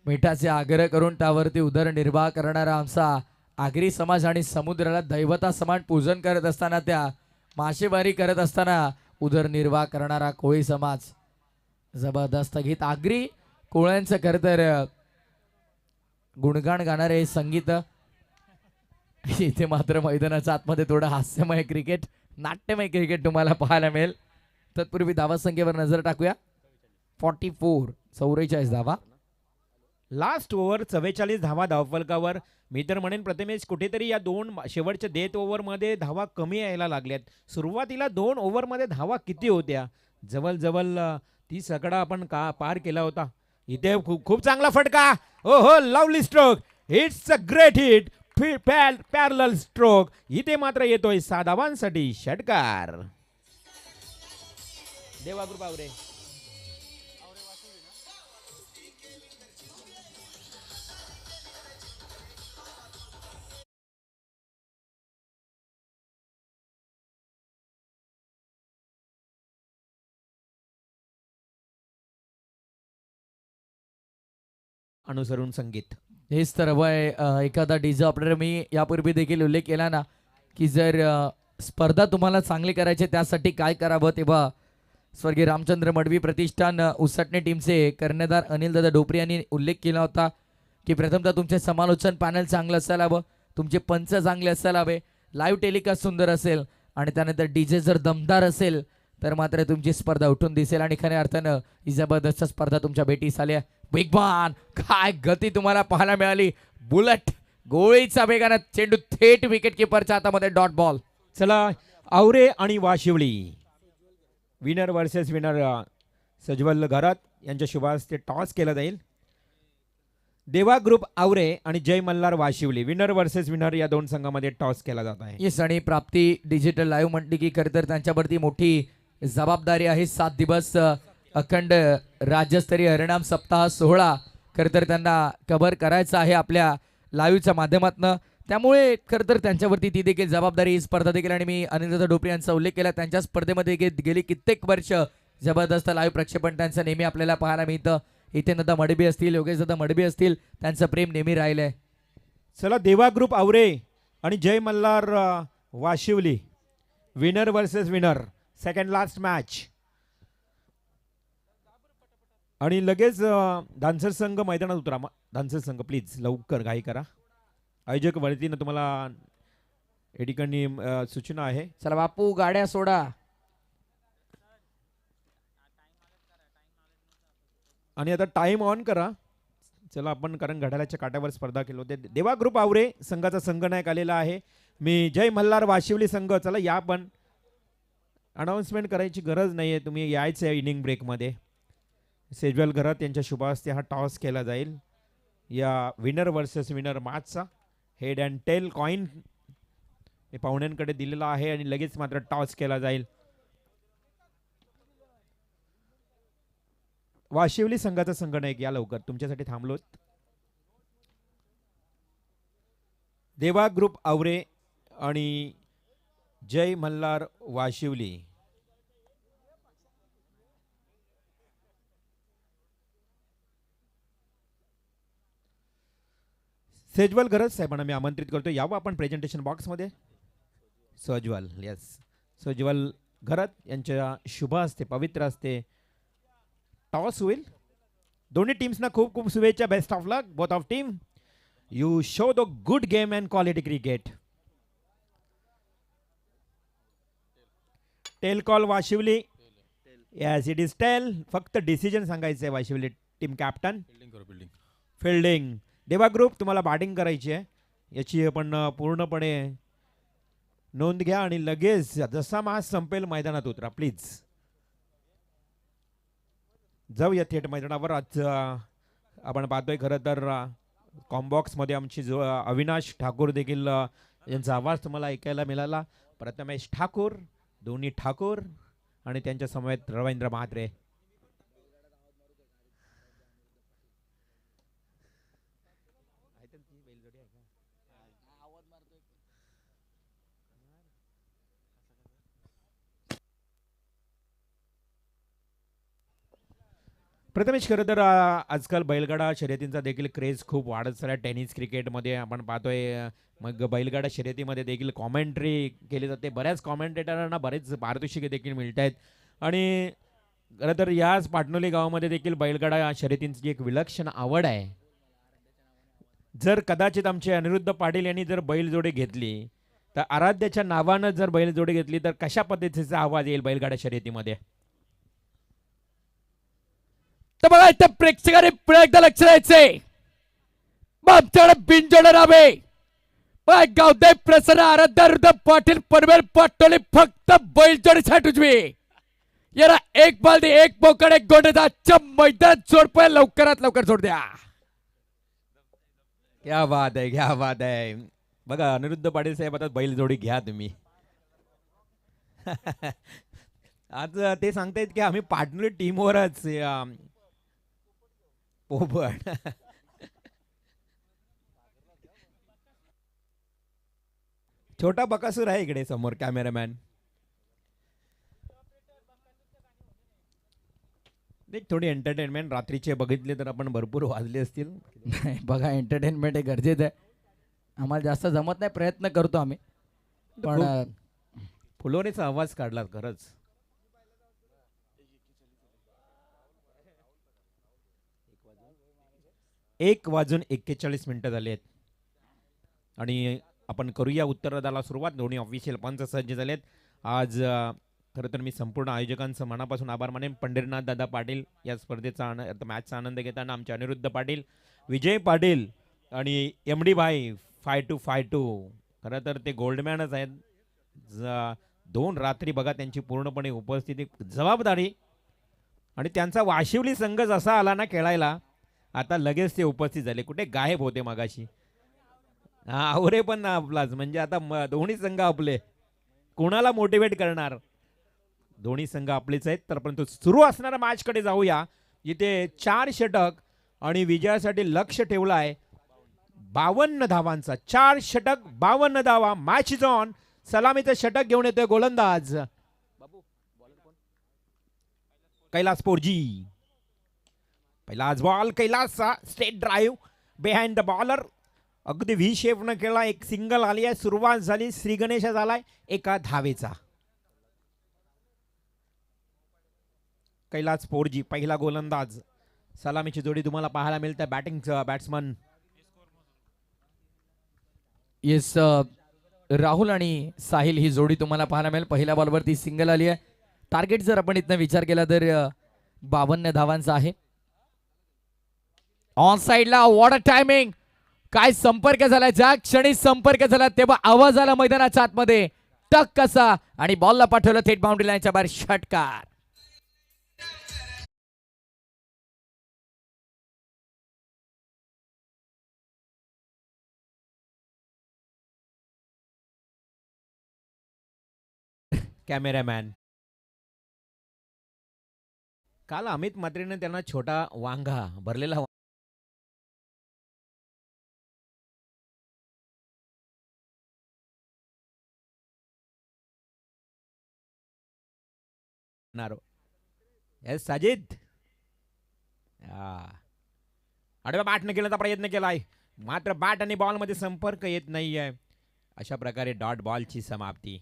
मिठाचे आग्रह करून त्यावरती उदरनिर्वाह करणारा आमचा आगरी समाज आणि समुद्राला दैवता समान पूजन करत असताना त्या मासेमारी करत असताना उदरनिर्वाह करणारा कोळी समाज. जबरदस्त गीत. आगरी कोळ्यांचं खरं तर गुणगान गाणारे हे संगीत. इथे मात्र मैदानाच्या आतमध्ये थोडं हास्यमय क्रिकेट, नाट्यमय क्रिकेट तुम्हाला पाहायला मिळेल. तत्पूर्वी धावा संख्येवर नजर टाकूया. 44 धावा. लास्ट ओव्हर 44 धावा धावफलकावर. मी तर म्हणेन प्रथमेश कुठेतरी या शेवटच्या डेथ ओव्हरमध्ये धावा कमी यायला लागल्यात. सुरुवातीला 2 ओव्हरमध्ये धावा किती होत्या? जवळ 30 आकडा आपण पार केला होता. इथे खूप चांगला फटका. ओ हो, lovely stroke. It's a great hit. Parallel stroke. इथे मात्र येतोय 6 धावांसाठी षटकार. देवा ग्रुप आवरे. अनुसरून संगीत. हेच तर हवंय. एखादा डीजे ऑपरेटर, मी यापूर्वी देखील उल्लेख केला ना की जर स्पर्धा तुम्हाला चांगली करायची त्यासाठी काय करावं, तेव्हा स्वर्गीय रामचंद्र मडवी प्रतिष्ठान उसटणे टीमचे कर्णधार अनिल दादा डोपरे यांनी उल्लेख केला होता की प्रथमतः तुमचे समालोचन पॅनल चांगलं असायला हवं, तुमचे पंच चांगले असायला हवे, लाईव्ह टेलिकास्ट सुंदर असेल आणि त्यानंतर डीजे जर दमदार असेल तर मात्र तुमची स्पर्धा उठून दिसेल आणि खऱ्या अर्थानं ही जबरदस्त स्पर्धा तुमच्या भेटीस आली आहे. बिग बॉन, काय गती तुम्हाला पाहायला मिळाली. बुलेट गोळीचा वेगानं चेंडू थेट विकेट किपरच्या हातामध्ये. Dot ball. चला, आवरे आणि वाशिवली विनर वर्सेस विनर. सज्वल घरात यांच्या शुभास्ते टॉस केला जाईल. देवा ग्रुप आवरे आणि Jai Malhar Washivali winner versus winner या 2 संघामध्ये टॉस केला जात आहे. येस, आणि प्राप्ती डिजिटल लाईव्ह म्हटली की खरं तर त्यांच्यावरती मोठी जबाबदारी आहे. 7 दिवस अखंड राज्यस्तरीय हरिणाम सप्ताह सोहळा खरं तर त्यांना कव्हर करायचा आहे आपल्या लाईव्हच्या माध्यमातून. त्यामुळे खरं तर त्यांच्यावरती ती देखील जबाबदारी, ही स्पर्धा देखील. आणि मी अनिलदादा डोपरे यांचा उल्लेख केला, त्यांच्या स्पर्धेमध्ये गेली कित्येक वर्ष जबरदस्त लाईव्ह प्रक्षेपण त्यांचं नेहमी आपल्याला पाहायला मिळतं. इथे दादा मडबी असतील, योगेश दादा मडबी असतील, त्यांचं प्रेम नेहमी राहिलंय. चला, देवा ग्रुप आवरे आणि Jai Malhar Washivali winner versus winner. Second last match. आणि लगेच धानसर संघ मैदानात उतरा. धानसर संघ प्लीज लवकर घाई करा. आयोजक वतीनं तुम्हाला या ठिकाणी सूचना आहे. चला बापू, गाड्या सोडा. आणि आता टाइम ऑन करा. चला, आपण कारण घड्याळाच्या काट्यावर स्पर्धा केली होती. देवा ग्रुप आवरे संघाचा संघनायक आलेला आहे. मी जय मल्हार वाशिवली संघ. चला या, पण अनाऊन्समेंट करायची गरज नाही आहे, तुम्ही यायचं आहे इनिंग ब्रेकमध्ये. सेजल घरात यांच्या शुभास्ते हा टॉस केला जाईल या विनर वर्सेस विनर मॅचचा. हेड अँड टेल कॉइन हे पाहुण्यांकडे दिलेला आहे आणि लगेच मात्र टॉस केला जाईल. वाशिवली संघाचा संघनायक या लवकर, तुमच्यासाठी थांबलोत. देवा ग्रुप आवरे आणि जय मल्हार वाशिवली. सेजवल गरज साहेबांना मी आमंत्रित करतो, यावं आपण प्रेझेंटेशन बॉक्समध्ये. सज्वल, येस, सज्वल घरात यांच्या शुभ असते, पवित्र असते टॉस होईल. दोन्ही टीम्सना खूप खूप शुभेच्छा. Best of luck both of team. You show the good game and quality cricket. Tail call Washivali. Yes, it is tail. फक्त डिसिजन सांगायचं आहे Washivali team captain. Fielding. Deva group तुम्हाला बॅटिंग करायची आहे, याची आपण पूर्णपणे नोंद घ्या आणि लगेच जसा मॅच संपेल मैदानात उतरा प्लीज. जाऊया थेट मैदानावर. आज आपण पाहतोय खरं तर कॉम्बॉक्समध्ये आमची जो अविनाश ठाकूर देखील यांचा आवाज तुम्हाला ऐकायला मिळाला. प्रथमेश ठाकूर, दोन्ही ठाकूर आणि त्यांच्या समवेत रवींद्र म्हात्रे. प्रथमेश, खरं तर आजकाल बैलगाडा शर्यतींचा देखील क्रेज खूप वाढत चालला आहे. टेनिस क्रिकेटमध्ये आपण पाहतोय मग बैलगाडा शर्यतीमध्ये देखील कॉमेंट्री केली जाते. बऱ्याच कॉमेंटेटरांना बरेच पारितोषिके देखील मिळत आहेत आणि खरं तर याच पाटणोली गावामध्ये देखील बैलगाडा शर्यतींची एक विलक्षण आवड आहे. जर कदाचित आमचे अनिरुद्ध पाटील यांनी जर बैलजोडी घेतली तर आराध्याच्या नावानं जर बैलजोडी घेतली तर कशा पद्धतीचा आवाज येईल बैलगाडा शर्यतीमध्ये? तर बघा इथे प्रेक्षकांनी पुन्हा एकदा लक्ष द्यायचंय. मग आमच्याकडे बिनजोड राहावे. गावदेव प्रसन्न आराध्य रुद्र पाटील पनवेल पाटोली फक्त बैलजोडीसाठी उजवी. याला एक बालदी एक बोकड एक गोंडचा आजच्या मैदानात जोडपय लवकरात लवकर जोड द्या. क्या बात आहे, क्या बात आहे. बघा अनिरुद्ध पाटील साहेब आता बैलजोडी घ्या तुम्ही. आज ते सांगतायत की आम्ही पार्टनर टीमवरच पोपट. छोटा बकासूर आहे इकडे समोर कॅमेरामॅन. नाही, थोडी एंटरटेनमेंट रात्रीचे बघितले तर आपण भरपूर वाजले असतील. नाही बघा एंटरटेनमेंट हे गरजेचं आहे. आम्हाला जास्त जमत नाही, प्रयत्न करतो आम्ही पण फुलोरेचा आवाज काढला खरंच. एक वाजून 41 झाले आहेत आणि आपण करूया उत्तरार्धाला सुरुवात. दोन्ही ऑफिशियल पंच सज्ज झालेत. आज खरं तर मी संपूर्ण आयोजकांचं मनापासून आभार मानेन. पंढरीनाथ दादा पाटील या स्पर्धेचा मॅचचा आनंद घेताना आमचे अनिरुद्ध पाटील, विजय पाटील आणि MD भाई 5252 खरं तर ते गोल्डमॅनच आहेत. 2 रात्री बघा त्यांची पूर्णपणे उपस्थिती, जबाबदारी आणि त्यांचा वाशिवली संघ जसा आला ना खेळायला आता लगेच ते उपस्थित झाले. कुठे गायब होते मगाशी. आवरे पण ना आपलाच म्हणजे आता दोन्ही संघ आपले, कोणाला मोटिवेट करणार? दोन्ही संघ आपलेच आहेत. तर परंतु सुरू असणाऱ्या मॅचकडे जाऊया. इथे 4 षटक आणि विजयासाठी लक्ष ठेवलं आहे 52 धावांचा. 4 षटक 52 धावा. Match is on. सलामीचं षटक घेऊन येतोय गोलंदाज कैलास पोरजी. पहिलाच बॉल कैलासचा straight drive behind the bowler. अगदी व्ही शेप न केला, एक सिंगल आली आहे. सुरुवात झाली. श्री गणेश झालाय एका धावेचा. कैलास पोरजी पहिला गोलंदाज. सलामीची जोडी तुम्हाला पाहायला मिळते. बॅटिंगचा बॅट्समन येस राहुल आणि साहिल ही जोडी तुम्हाला पाहायला मिळेल. पहिल्या बॉलवरती सिंगल आली आहे. टार्गेट जर आपण इथनं विचार केला तर 52 धावांचा आहे. ऑन साइडला वॉट अ टायमिंग. काय संपर्क झाला, ज्या क्षणी संपर्क झाला तेव्हा आवाज आला मैदानाच्या आतमध्ये टक कसा आणि बॉलला पाठवलं थेट बाउंड्री लाईनच्या बाहेर. षटकार. कॅमेरामॅन. काल अमित म्हात्रेने त्यांना छोटा वांगा भरलेला साजिद आडव्या बॅटने केल्याचा प्रयत्न केलाय मात्र बॅट आणि बॉल मध्ये संपर्क येत नाहीये. अशा प्रकारे डॉट बॉलची समाप्ती.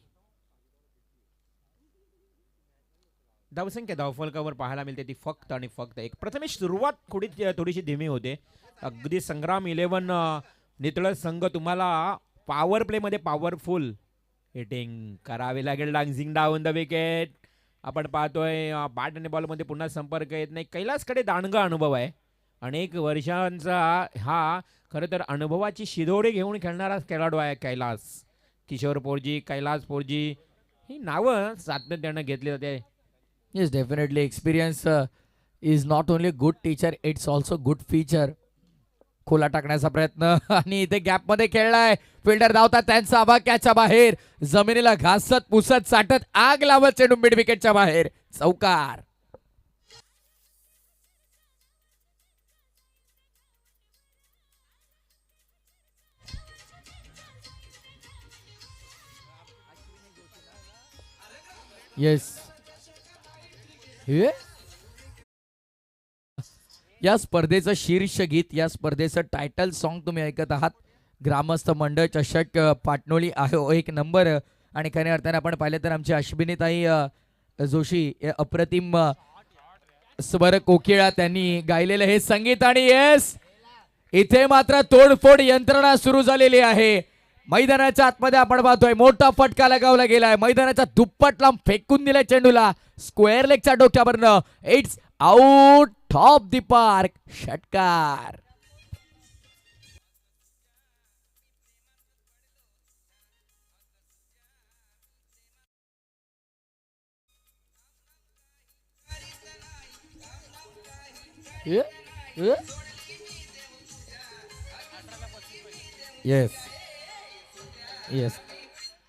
धावसंख्या धावफलकावर पाहायला मिळते ती फक्त आणि फक्त एक. प्रथमेश सुरुवात थोडीशी धीमी होते. अगदी संग्राम 11 नितळ संघ तुम्हाला पॉवर प्ले मध्ये पॉवरफुल हिटिंग करावे लागेल. Dancing down the wicket. आपण पाहतोय बॅट आणि बॉल मध्ये पुन्हा संपर्क येत नाही. कैलासकडे दांडगा अनुभव आहे. अनेक वर्षांचा हा खरं तर अनुभवाची शिदोडी घेऊन खेळणारा खेळाडू आहे कैलास. किशोर पोरजी, कैलास पोरजी ही नावं सातत्यानं घेतली जाते. Yes definitely experience is not only good teacher, it's also good feature. खोला टाकण्याचा प्रयत्न आणि इथे गॅप मध्ये खेळलाय. फिल्डर धावतात त्यांचा आवाक्याच्या बाहेर. जमिनीला घासत पुसत साठत आग लावत चेंडू मिड विकेटच्या बाहेर. चौकार. येस या स्पर्धेचं शीर्ष गीत, या स्पर्धेचं टायटल सॉन्ग तुम्ही ऐकत आहात. ग्रामस्थ मंडळ चषक पाटणोली आहे एक नंबर. आणि खऱ्या अर्थाने आपण पाहिलं तर आमची अश्विनीताई जोशी हे अप्रतिम स्वर कोकिळा त्यांनी गायलेलं हे संगीत. आणि येस, इथे मात्र तोडफोड यंत्रणा सुरू झालेली आहे. मैदानाच्या आतमध्ये आपण पाहतोय मोठा फटका लगावला गेलाय. मैदानाचा दुप्पट लांब फेकून दिलाय चेंडूला स्क्वेअर लेगच्या डोक्यावरनं. It's out of the park. षटकार. Yes yes,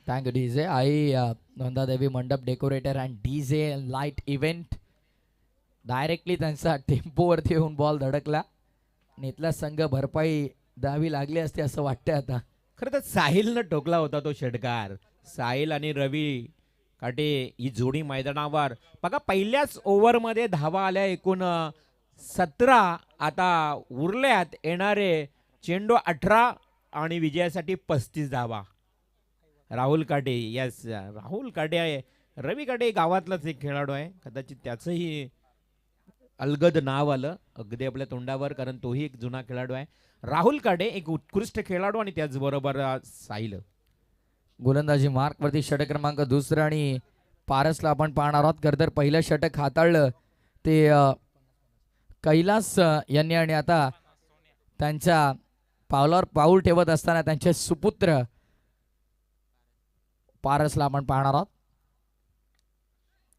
thank you DJ. Aai Nandadevi Mandap decorator and DJ light event. Directly त्यांचा टेम्पोवरती येऊन बॉल धडकला. इथला संघ भरपाई द्यावी लागली असते असं वाटतंय आता. खरं तर साहिलनं टोकला होता तो षटकार. साहिल आणि रवी काटे ही जोडी मैदानावर बघा पहिल्याच ओव्हरमध्ये धावा आल्या एकूण 17. आता उरल्यात येणारे चेंडू 18 आणि विजयासाठी 35 धावा. राहुल काटे, यस राहुल काटे आहे. रवी काटे गावातलाच एक खेळाडू आहे. कदाचित त्याचंही अलगद नाव आलं अगदी आपल्या तोंडावर, कारण तोही एक जुना खेळाडू आहे. राहुल काटे एक उत्कृष्ट खेळाडू आणि त्याचबरोबर साहिल. गोलंदाजी मार्क वरती षटक क्रमांक 2 आणि पारसला आपण पाहणार आहोत. खरं तर पहिलं षटक हाताळलं ते कैलास यांनी. आणि आता त्यांच्या पावलावर पाऊल ठेवत असताना त्यांचे सुपुत्र पारसला आपण पाहणार आहोत.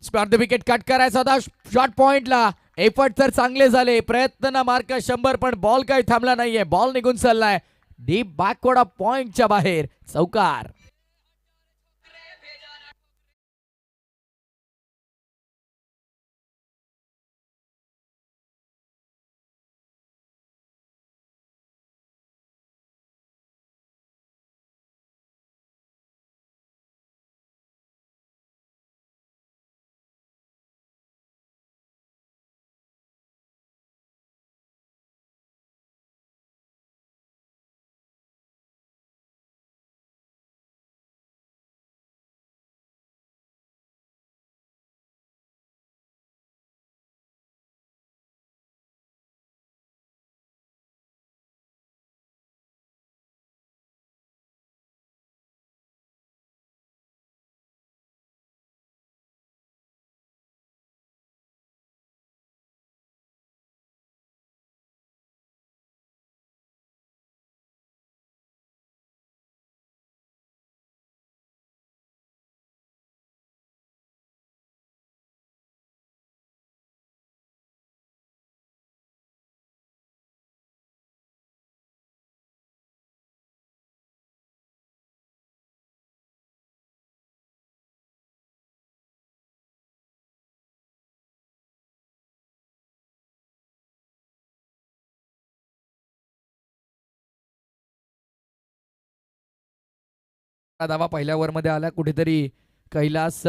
स्क्वेअर द विकेट कट करायचा होता शॉर्ट पॉइंटला. एफर्ट तर चांगले झाले, प्रयत्न ना मार्क 100, पण बॉल काही थांबला नाहीये. बॉल निघून चाललाय डीप बॅकवर्ड पॉइंटच्या बाहेर. चौकार. धावा पहिल्या ओव्हरमध्ये आला. कुठेतरी कैलास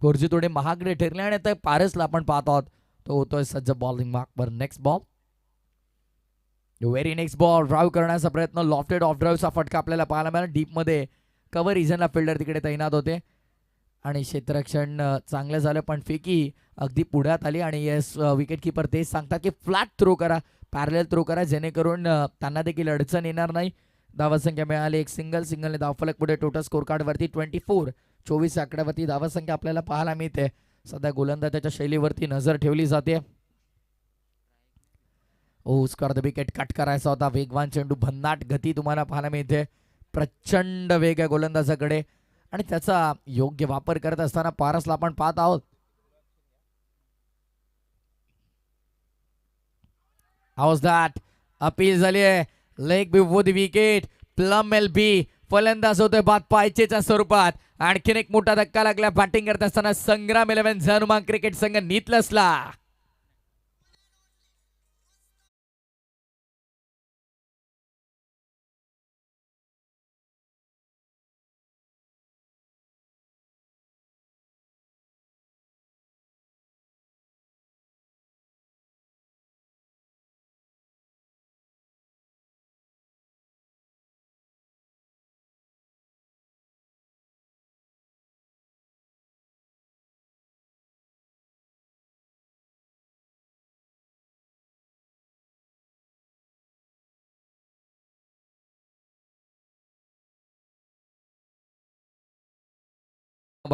गोरजी थोडे महागडे ठरले आणि आता पारसला आपण पाहत आहोत तो होतोय सज्ज बॉलिंग मार्क वर. Next ball, very next ball. Drive करण्याचा प्रयत्न, लॉफ्टेड ऑफ ड्राईव्हचा फटका आपल्याला पाहायला मिळाला. डीप मध्ये कव्हर रिजनला फिल्डर तिकडे तैनात होते आणि क्षेत्ररक्षण चांगलं झालं, पण फेकी अगदी पुढ्यात आली. आणि येस, विकेट किपर तेच सांगतात की फ्लॅट थ्रो करा, पॅरलेल थ्रो करा, जेणेकरून त्यांना देखील अडचण येणार नाही. धावसंख्या मिळाली एक सिंगलने धावफलक पुढे. टोटल स्कोर कार्ड वरती 24 आकड्यावरती धावसंख्या आपल्याला पाहायला मिळते. सध्या गोलंदाजाच्या शैलीवरती नजर ठेवली जाते. स्क्वेअर द विकेट कट करायचा होता. वेगवान चेंडू, भन्नाट गती तुम्हाला पाहायला मिळते. प्रचंड वेग आहे गोलंदाजाकडे आणि त्याचा योग्य वापर करत असताना पारसला आपण पाहत आहोत. हाऊस दॅट अपील झाली आहे. Leg before the wicket. Plumb L B फलंदाज होतोय बाद पायचेच्या स्वरूपात. आणखीन एक मोठा धक्का लागला बॅटिंग करत असताना संग्राम 11 झनुमा क्रिकेट संघ नीतलसला.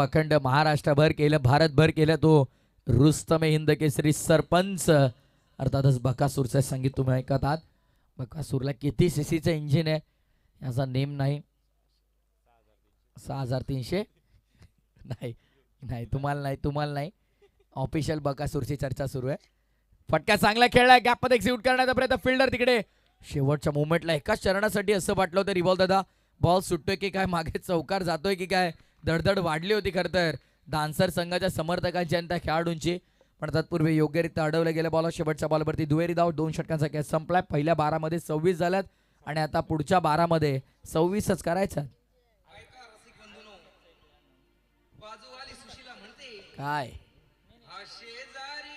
अखंड महाराष्ट्रभर केलं, भारतभर केलं तो रुस्तमे हिंद केसरी सरपंच अर्थातच बकासूरचं संगीत तुम्ही ऐकत आहात. बकासूरला किती सीसीचं इंजिन आहे याचा नेम नाही. 6300 नाही नाही तुम्हाला नाही ऑफिशियल बकासूरची चर्चा सुरू आहे. फटका चांगला खेळलाय, गॅपमध्ये एक्झिक्यूट करण्याचा प्रयत्न, फिल्डर तिकडे शेवटच्या मोमेंटला एकाच चरणासाठी असं वाटलं होतं रिबॉल दादा बॉल सुटतोय की काय, मागे चौकार जातोय की काय, धडधड वाढली होती खरं तर डान्सर संघाच्या समर्थकांची आणि त्या खेळाडूंची. पण तत्पूर्वी योग्यरित्या अडवलं गेलं बॉल. शेवटच्या बॉलवरती दुहेरी धाव, 2 षटकांचा कॅच संपलाय. पहिल्या 12 मध्ये 26 झाल्यात आणि आता पुढच्या 12 मध्ये 26च करायचं. बाजूवाली सुशीला म्हणते काय हा शेजारी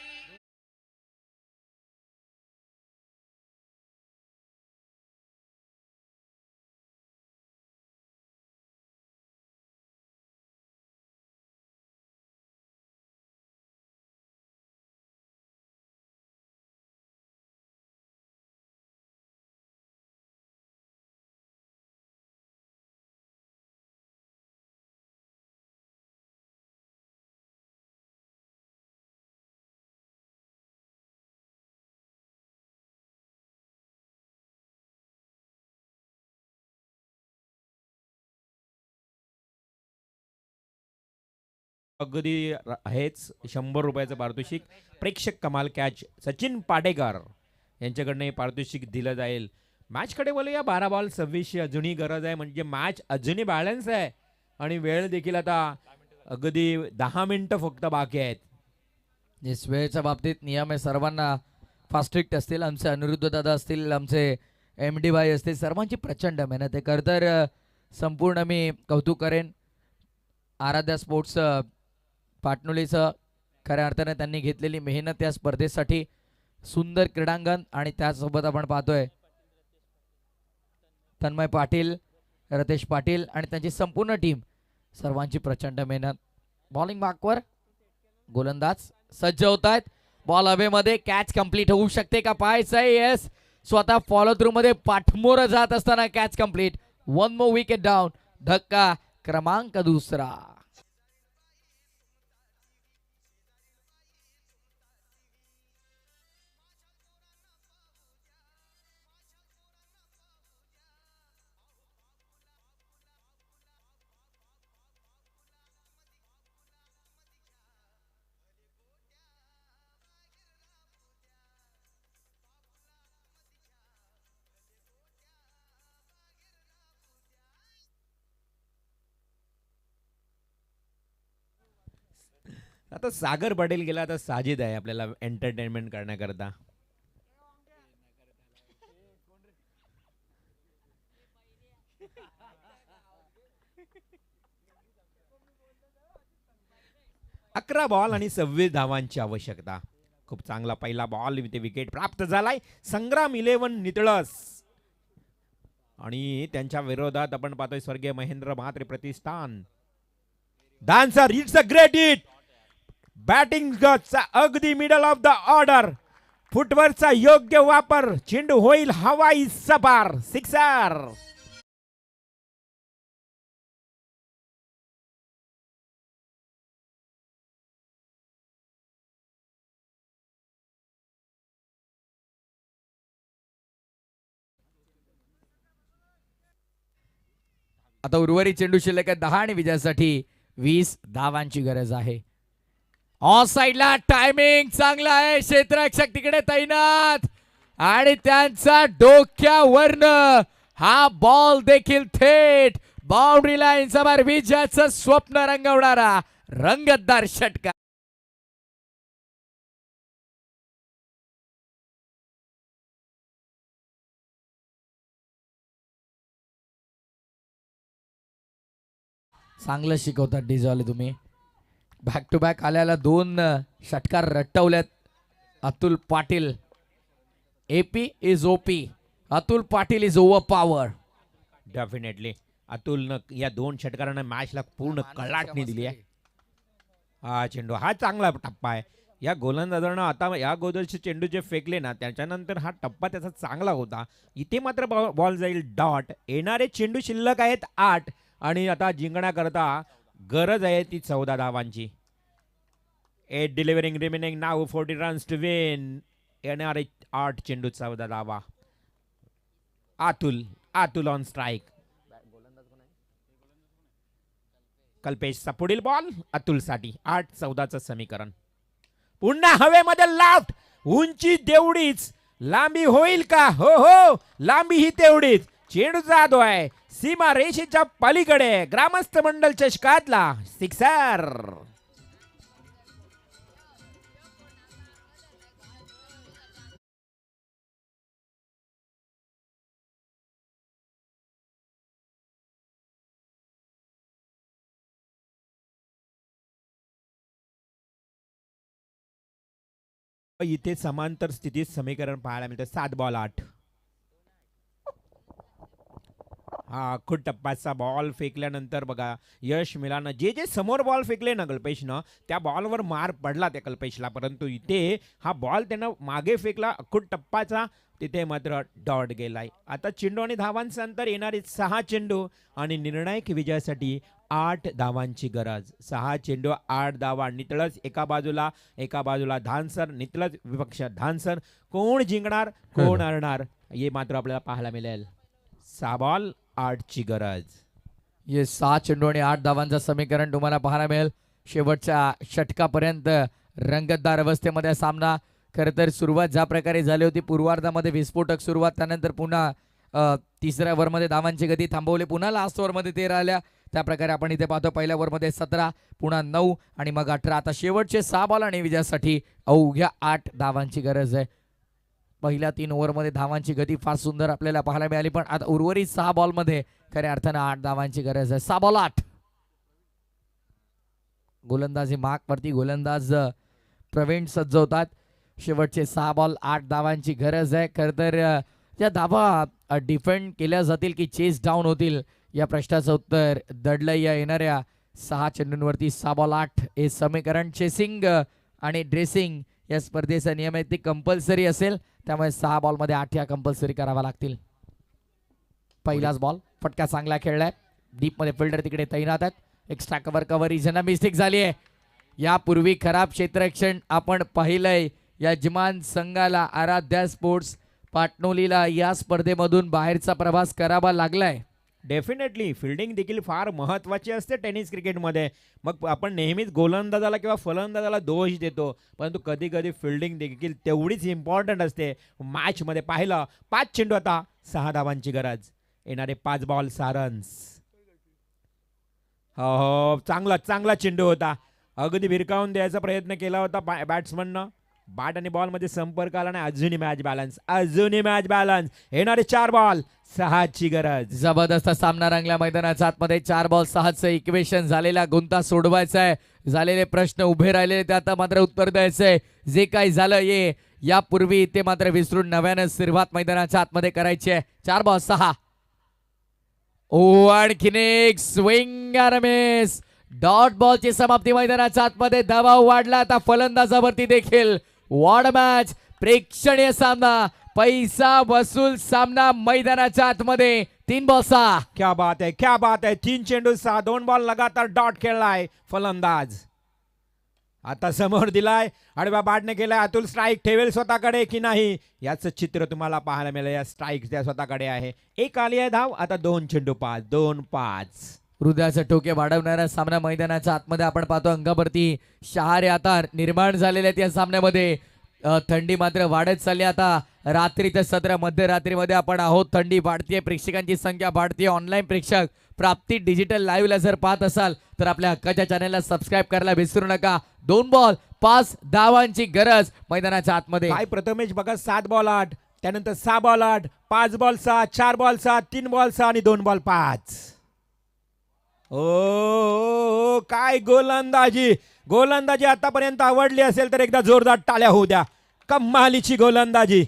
अगदी आहेच 100 रुपयाचं पारितोषिक. प्रेक्षक कमाल कॅच सचिन पाटेकर यांच्याकडनं हे पारितोषिक दिलं जाईल. मॅचकडे बोलूया. 12 बॉल 26 अजूनही गरज आहे, म्हणजे मॅच अजूनही बॅलन्स आहे आणि वेळ देखील आता अगदी 10 मिनिटं फक्त बाकी आहेत. येस, वेळेच्या बाबतीत नियम आहे सर्वांना फास्ट स्ट्रिक्ट असतील. आमचे अनिरुद्ध दादा असतील, आमचे MD भाई असतील, सर्वांची प्रचंड मेहनत आहे. खरं तर संपूर्ण मी कौतुक करेन आराध्या स्पोर्ट्स पाटणुलीचं. खऱ्या अर्थाने त्यांनी घेतलेली मेहनत या स्पर्धेसाठी, सुंदर क्रीडांगण आणि त्याचसोबत आपण पाहतोय तन्मय पाटील, रतेश पाटील आणि त्यांची संपूर्ण टीम, सर्वांची प्रचंड मेहनत. बॉलिंग मार्कवर गोलंदाज सज्ज होत आहेत. बॉल हवेमध्ये, कॅच कंप्लीट होऊ शकते का पाहायचं आहे. येस, स्वतः फॉलो थ्रू मध्ये पाठमोर जात असताना catch complete. 1 more wicket down. धक्का क्रमांक 2. आता सागर पटेल गेला, आता साजिद आहे आपल्याला एंटरटेनमेंट करण्याकरता. अकरा बॉल आणि 26 धावांची आवश्यकता. खूप चांगला पहिला बॉल इथे विकेट प्राप्त झालाय. संग्राम 11 नितळस आणि त्यांच्या विरोधात आपण पाहतोय स्वर्गीय Mahendra Mhatre Pratishthan. Dancer it's a great hit. Batting अगदी मिडल ऑफ द ऑर्डर. फुटवर्कचा योग्य वापर. चेंडू होईल हवाई सपार. सिक्सर. आता उर्वरित चेंडू शिल्लक आहे 10 आणि विजयासाठी 20 धावांची गरज आहे. ऑफ साइडला टायमिंग चांगला आहे. क्षेत्ररक्षक तिकडे तैनात आणि त्यांचा डोक्यावरनं हा बॉल देखील थेट बाउंड्री लाईन समोर विजयाचं स्वप्न रंगवणारा रंगतदार षटकार. चांगलं शिकवतात डिजवाले तुम्ही. बॅक टू बॅक आल्याला 2 षटकार रट्टवल्यात Atul Patil. AP is OP. Atul Patil is over power. Definitely अतुलनं या 2 षटकारांना मॅचला पूर्ण कलाटणी दिली आहे. हा चेंडू हा चांगला टप्पा आहे. या गोलंदाजानं आता या अगोदरचे चेंडू जे फेकले ना, त्याच्यानंतर हा टप्पा त्याचा चांगला होता. इथे मात्र बॉल जाईल डॉट. येणारे चेंडू शिल्लक आहेत 8 आणि आता जिंकण्याकरता गरज आहे ती 14 धावांची. 8 delivering remaining now 40 runs to win. येणारे 8 चेंडू 14 धावा. Atul on strike. कल्पेशचा पुढील बॉल अतुलसाठी. 8-14चं समीकरण. पुन्हा हवेमध्ये लाफ्ट. उंची तेवढीच, लांबी होईल का? हो, लांबी ही तेवढीच. चेंडू जादू आहे सीमा रेषेच्या पलीकडे. ग्रामस्थ मंडल चषकातला सिक्सर. इथे समांतर स्थितीत समीकरण पाहायला मिळतं. 7 बॉल 8. हा खूप टप्प्याचा बॉल फेकल्यानंतर बघा यश मिळालं. जे समोर बॉल फेकले ना कल्पेशनं, त्या बॉलवर मार पडला त्या कल्पेशला, परंतु इथे हा बॉल त्यानं मागे फेकला. खूप टप्पाचा, तिथे मात्र डॉट गेलाय. आता चेंडू आणि धावांचं अंतर. येणारे 6 चेंडू आणि निर्णायक विजयासाठी 8 धावांची गरज. 6 चेंडू 8 धावा. नितळस एका बाजूला धानसर, नितळस विपक्ष धानसर. कोण जिंकणार कोण हरणार हे मात्र आपल्याला पाहायला मिळेल. 6 बॉल 8 ची गरज. ये 6 चेंडू आणि 8 धावांचं समीकरण तुम्हाला पाहायला मिळेल. शेवटच्या षटकापर्यंत रंगतदार अवस्थेमध्ये सामना. खरं तर सुरुवात ज्या प्रकारे झाली होती, पूर्वार्धामध्ये विस्फोटक सुरुवात, त्यानंतर पुन्हा तिसऱ्या ओव्हरमध्ये धावांची गती थांबवली, पुन्हा लास्ट ओव्हरमध्ये 13 आल्या. त्या प्रकारे आपण इथे पाहतो. पहिल्या ओव्हरमध्ये 17, पुन्हा 9 आणि मग 18. आता शेवटचे 6 बॉल आणि विजयासाठी अवघ्या 8 धावांची गरज आहे. पहिल्या 3 ओव्हरमध्ये धावांची गती फार सुंदर आपल्याला पाहायला मिळाली, पण आता उर्वरित 6 बॉलमध्ये खऱ्या अर्थानं 8 धावांची गरज आहे. 6 बॉल 8. गोलंदाजी मार्कवरती गोलंदाज प्रवीण सज्जवतात. शेवटचे 6 बॉल 8 धावांची गरज आहे. खरं तर या धावा डिफेंड केल्या जातील की चेस डाऊन होतील, या प्रश्नाचं उत्तर दडलं या येणाऱ्या 6 चेंडूंवरती. 6 बॉल 8 हे समीकरण. चेसिंग आणि ड्रेसिंग या स्पर्धेचा नियम आहे ते कंपल्सरी असेल, त्यामुळे 6 बॉलमध्ये 8 या कंपल्सरी करावा लागतील. पहिलाच बॉल फटका चांगला खेळलाय. डीपमध्ये फिल्डर तिकडे तैनात आहेत. एक्स्ट्रा कव्हर इजना मिस्टेक झाली आहे. यापूर्वी खराब क्षेत्ररक्षण आपण पाहिलंय. यजमान संघाला आराध्या स्पोर्ट्स पाटणोलीला या स्पर्धेमधून बाहेरचा प्रवास करावा लागलाय. डेफिनेटली फिल्डिंग देखील फार महत्त्वाची असते टेनिस क्रिकेटमध्ये. मग आपण नेहमीच गोलंदाजाला किंवा फलंदाजाला दोष देतो, परंतु कधी कधी फिल्डिंग देखील तेवढीच इम्पॉर्टंट असते. मॅचमध्ये पाहिलं 5 चेंडू आता 6 धावांची गरज. येणारे 5 बॉल 6 रन्स. हो, चांगला चेंडू होता. अगदी भिरकावून द्यायचा प्रयत्न केला होता बॅट्समननं. बॅट आणि बॉल मध्ये संपर्क आला नाही. अजूनही मॅच बॅलन्स. येणारे 4 बॉल 6 ची गरज. जबरदस्त सामना रंगला मैदानाच्या आतमध्ये. 4 बॉल 6चं इक्वेशन. झालेला गुंता सोडवायचा आहे, झालेले प्रश्न उभे राहिलेले ते आता मात्र उत्तर द्यायचंय. जे काही झालं ये यापूर्वी ते मात्र विसरून नव्यानं सुरुवात मैदानाच्या आतमध्ये करायची आहे. 4 बॉल 6. आणखीन एक स्विंग मिस. डॉट बॉलची समाप्ती मैदानाच्या आतमध्ये. दबाव वाढला आता फलंदाजावरती देखील. वॉर्ड मॅच, प्रेक्षणीय सामना, पैसा वसूल सामना मैदानाच्या आतमध्ये. 3 बॉल 6. क्या बात है. 3 चेंडू 6. 2 बॉल लगातार डॉट खेळलाय फलंदाज. आता समोर दिलाय, आडव्या बॅटने केलाय. अतुल स्ट्राईक ठेवेल स्वतःकडे की नाही याचं चित्र तुम्हाला पाहायला मिळेल. या स्ट्राईक त्या स्वतःकडे आहे. 1 आली आहे धाव. आता 2 चेंडू 5. 2-5. हृदयाचे टोके वाढवणारा सामना मैदानाच्या आतमध्ये आपण पाहतो. अंगावरती शहारे आता निर्माण झालेले आहेत या सामन्यामध्ये. थंडी मात्र वाढत चालली. आता रात्रीचं सत्र मध्यरात्रीमध्ये आपण आहोत. थंडी वाढतीये, प्रेक्षकांची संख्या वाढतीये. ऑनलाईन प्रेक्षक प्राप्ती डिजिटल लाईव्हला जर पाहत असाल तर आपल्या हक्काच्या चॅनलला सबस्क्राईब करायला विसरू नका. 2 बॉल 5 धावांची गरज मैदानाच्या आतमध्ये. काय प्रथमेश बघा. 7 बॉल 8, त्यानंतर 6 बॉल 8, 5 बॉल 6, 4 बॉल 6, 3 बॉल 6 आणि 2 बॉल 5. ओ काय गोलंदाजी आतापर्यंत आवडली असेल तर एकदा जोरदार टाळ्या होऊ द्या. कमालीची गोलंदाजी.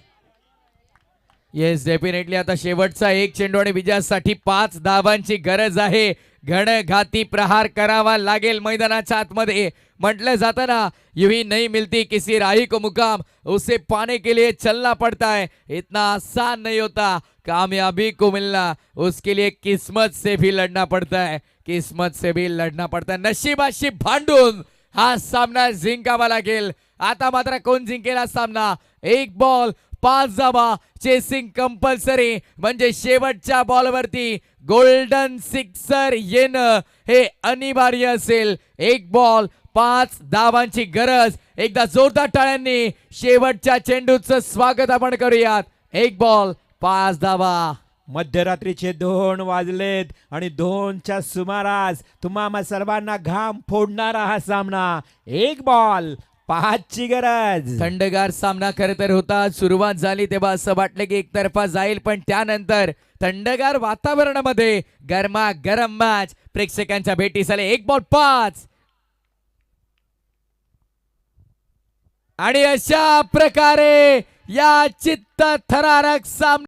Yes definitely. आता शेवटचा 1 चेंडू आणि विजयासाठी 5 धावांची गरज आहे. घणघाती प्रहार करावा लागेल मैदानाच्या आतमध्ये. म्हटलं जातं ना, युही नहीं मिलती किसी राही को मुकाम, उसे पाने के लिए चलना पड़ता है. इतना आसान नहीं होता. कामयाबी को मिलना उसके लिए किस्मत से भी लड़ना पड़ता है. किस्मत से भी लढना पडता, नशिबाशी भांडून हा सामना जिंकावा लागेल. आता मात्र कोण जिंकेल हा सामना. एक बॉल 5 धावा, चेसिंग कंपल्सरी, म्हणजे शेवटच्या बॉलवरती गोल्डन सिक्सर येणं हे अनिवार्य असेल. एक बॉल 5 धावांची गरज. एकदा जोरदार टाळ्यांनी शेवटच्या चेंडूचं स्वागत आपण करूयात. एक बॉल 5 धावा. मध्यरात्रीचे 2 वाजलेत आणि 2च्या सुमारास तुम्हा सर्वांना घाम फोडणारा हा सामना. एक बॉल 5ची गरज. थंडगार सामना खरं तर होता. सुरुवात झाली तेव्हा असं वाटलं की एकतर्फा जाईल, पण त्यानंतर थंडगार वातावरणामध्ये गरमा गरम मॅच प्रेक्षकांच्या भेटीस आले. एक बॉल 5 आणि अशा प्रकारे या चित्त थरारक सामना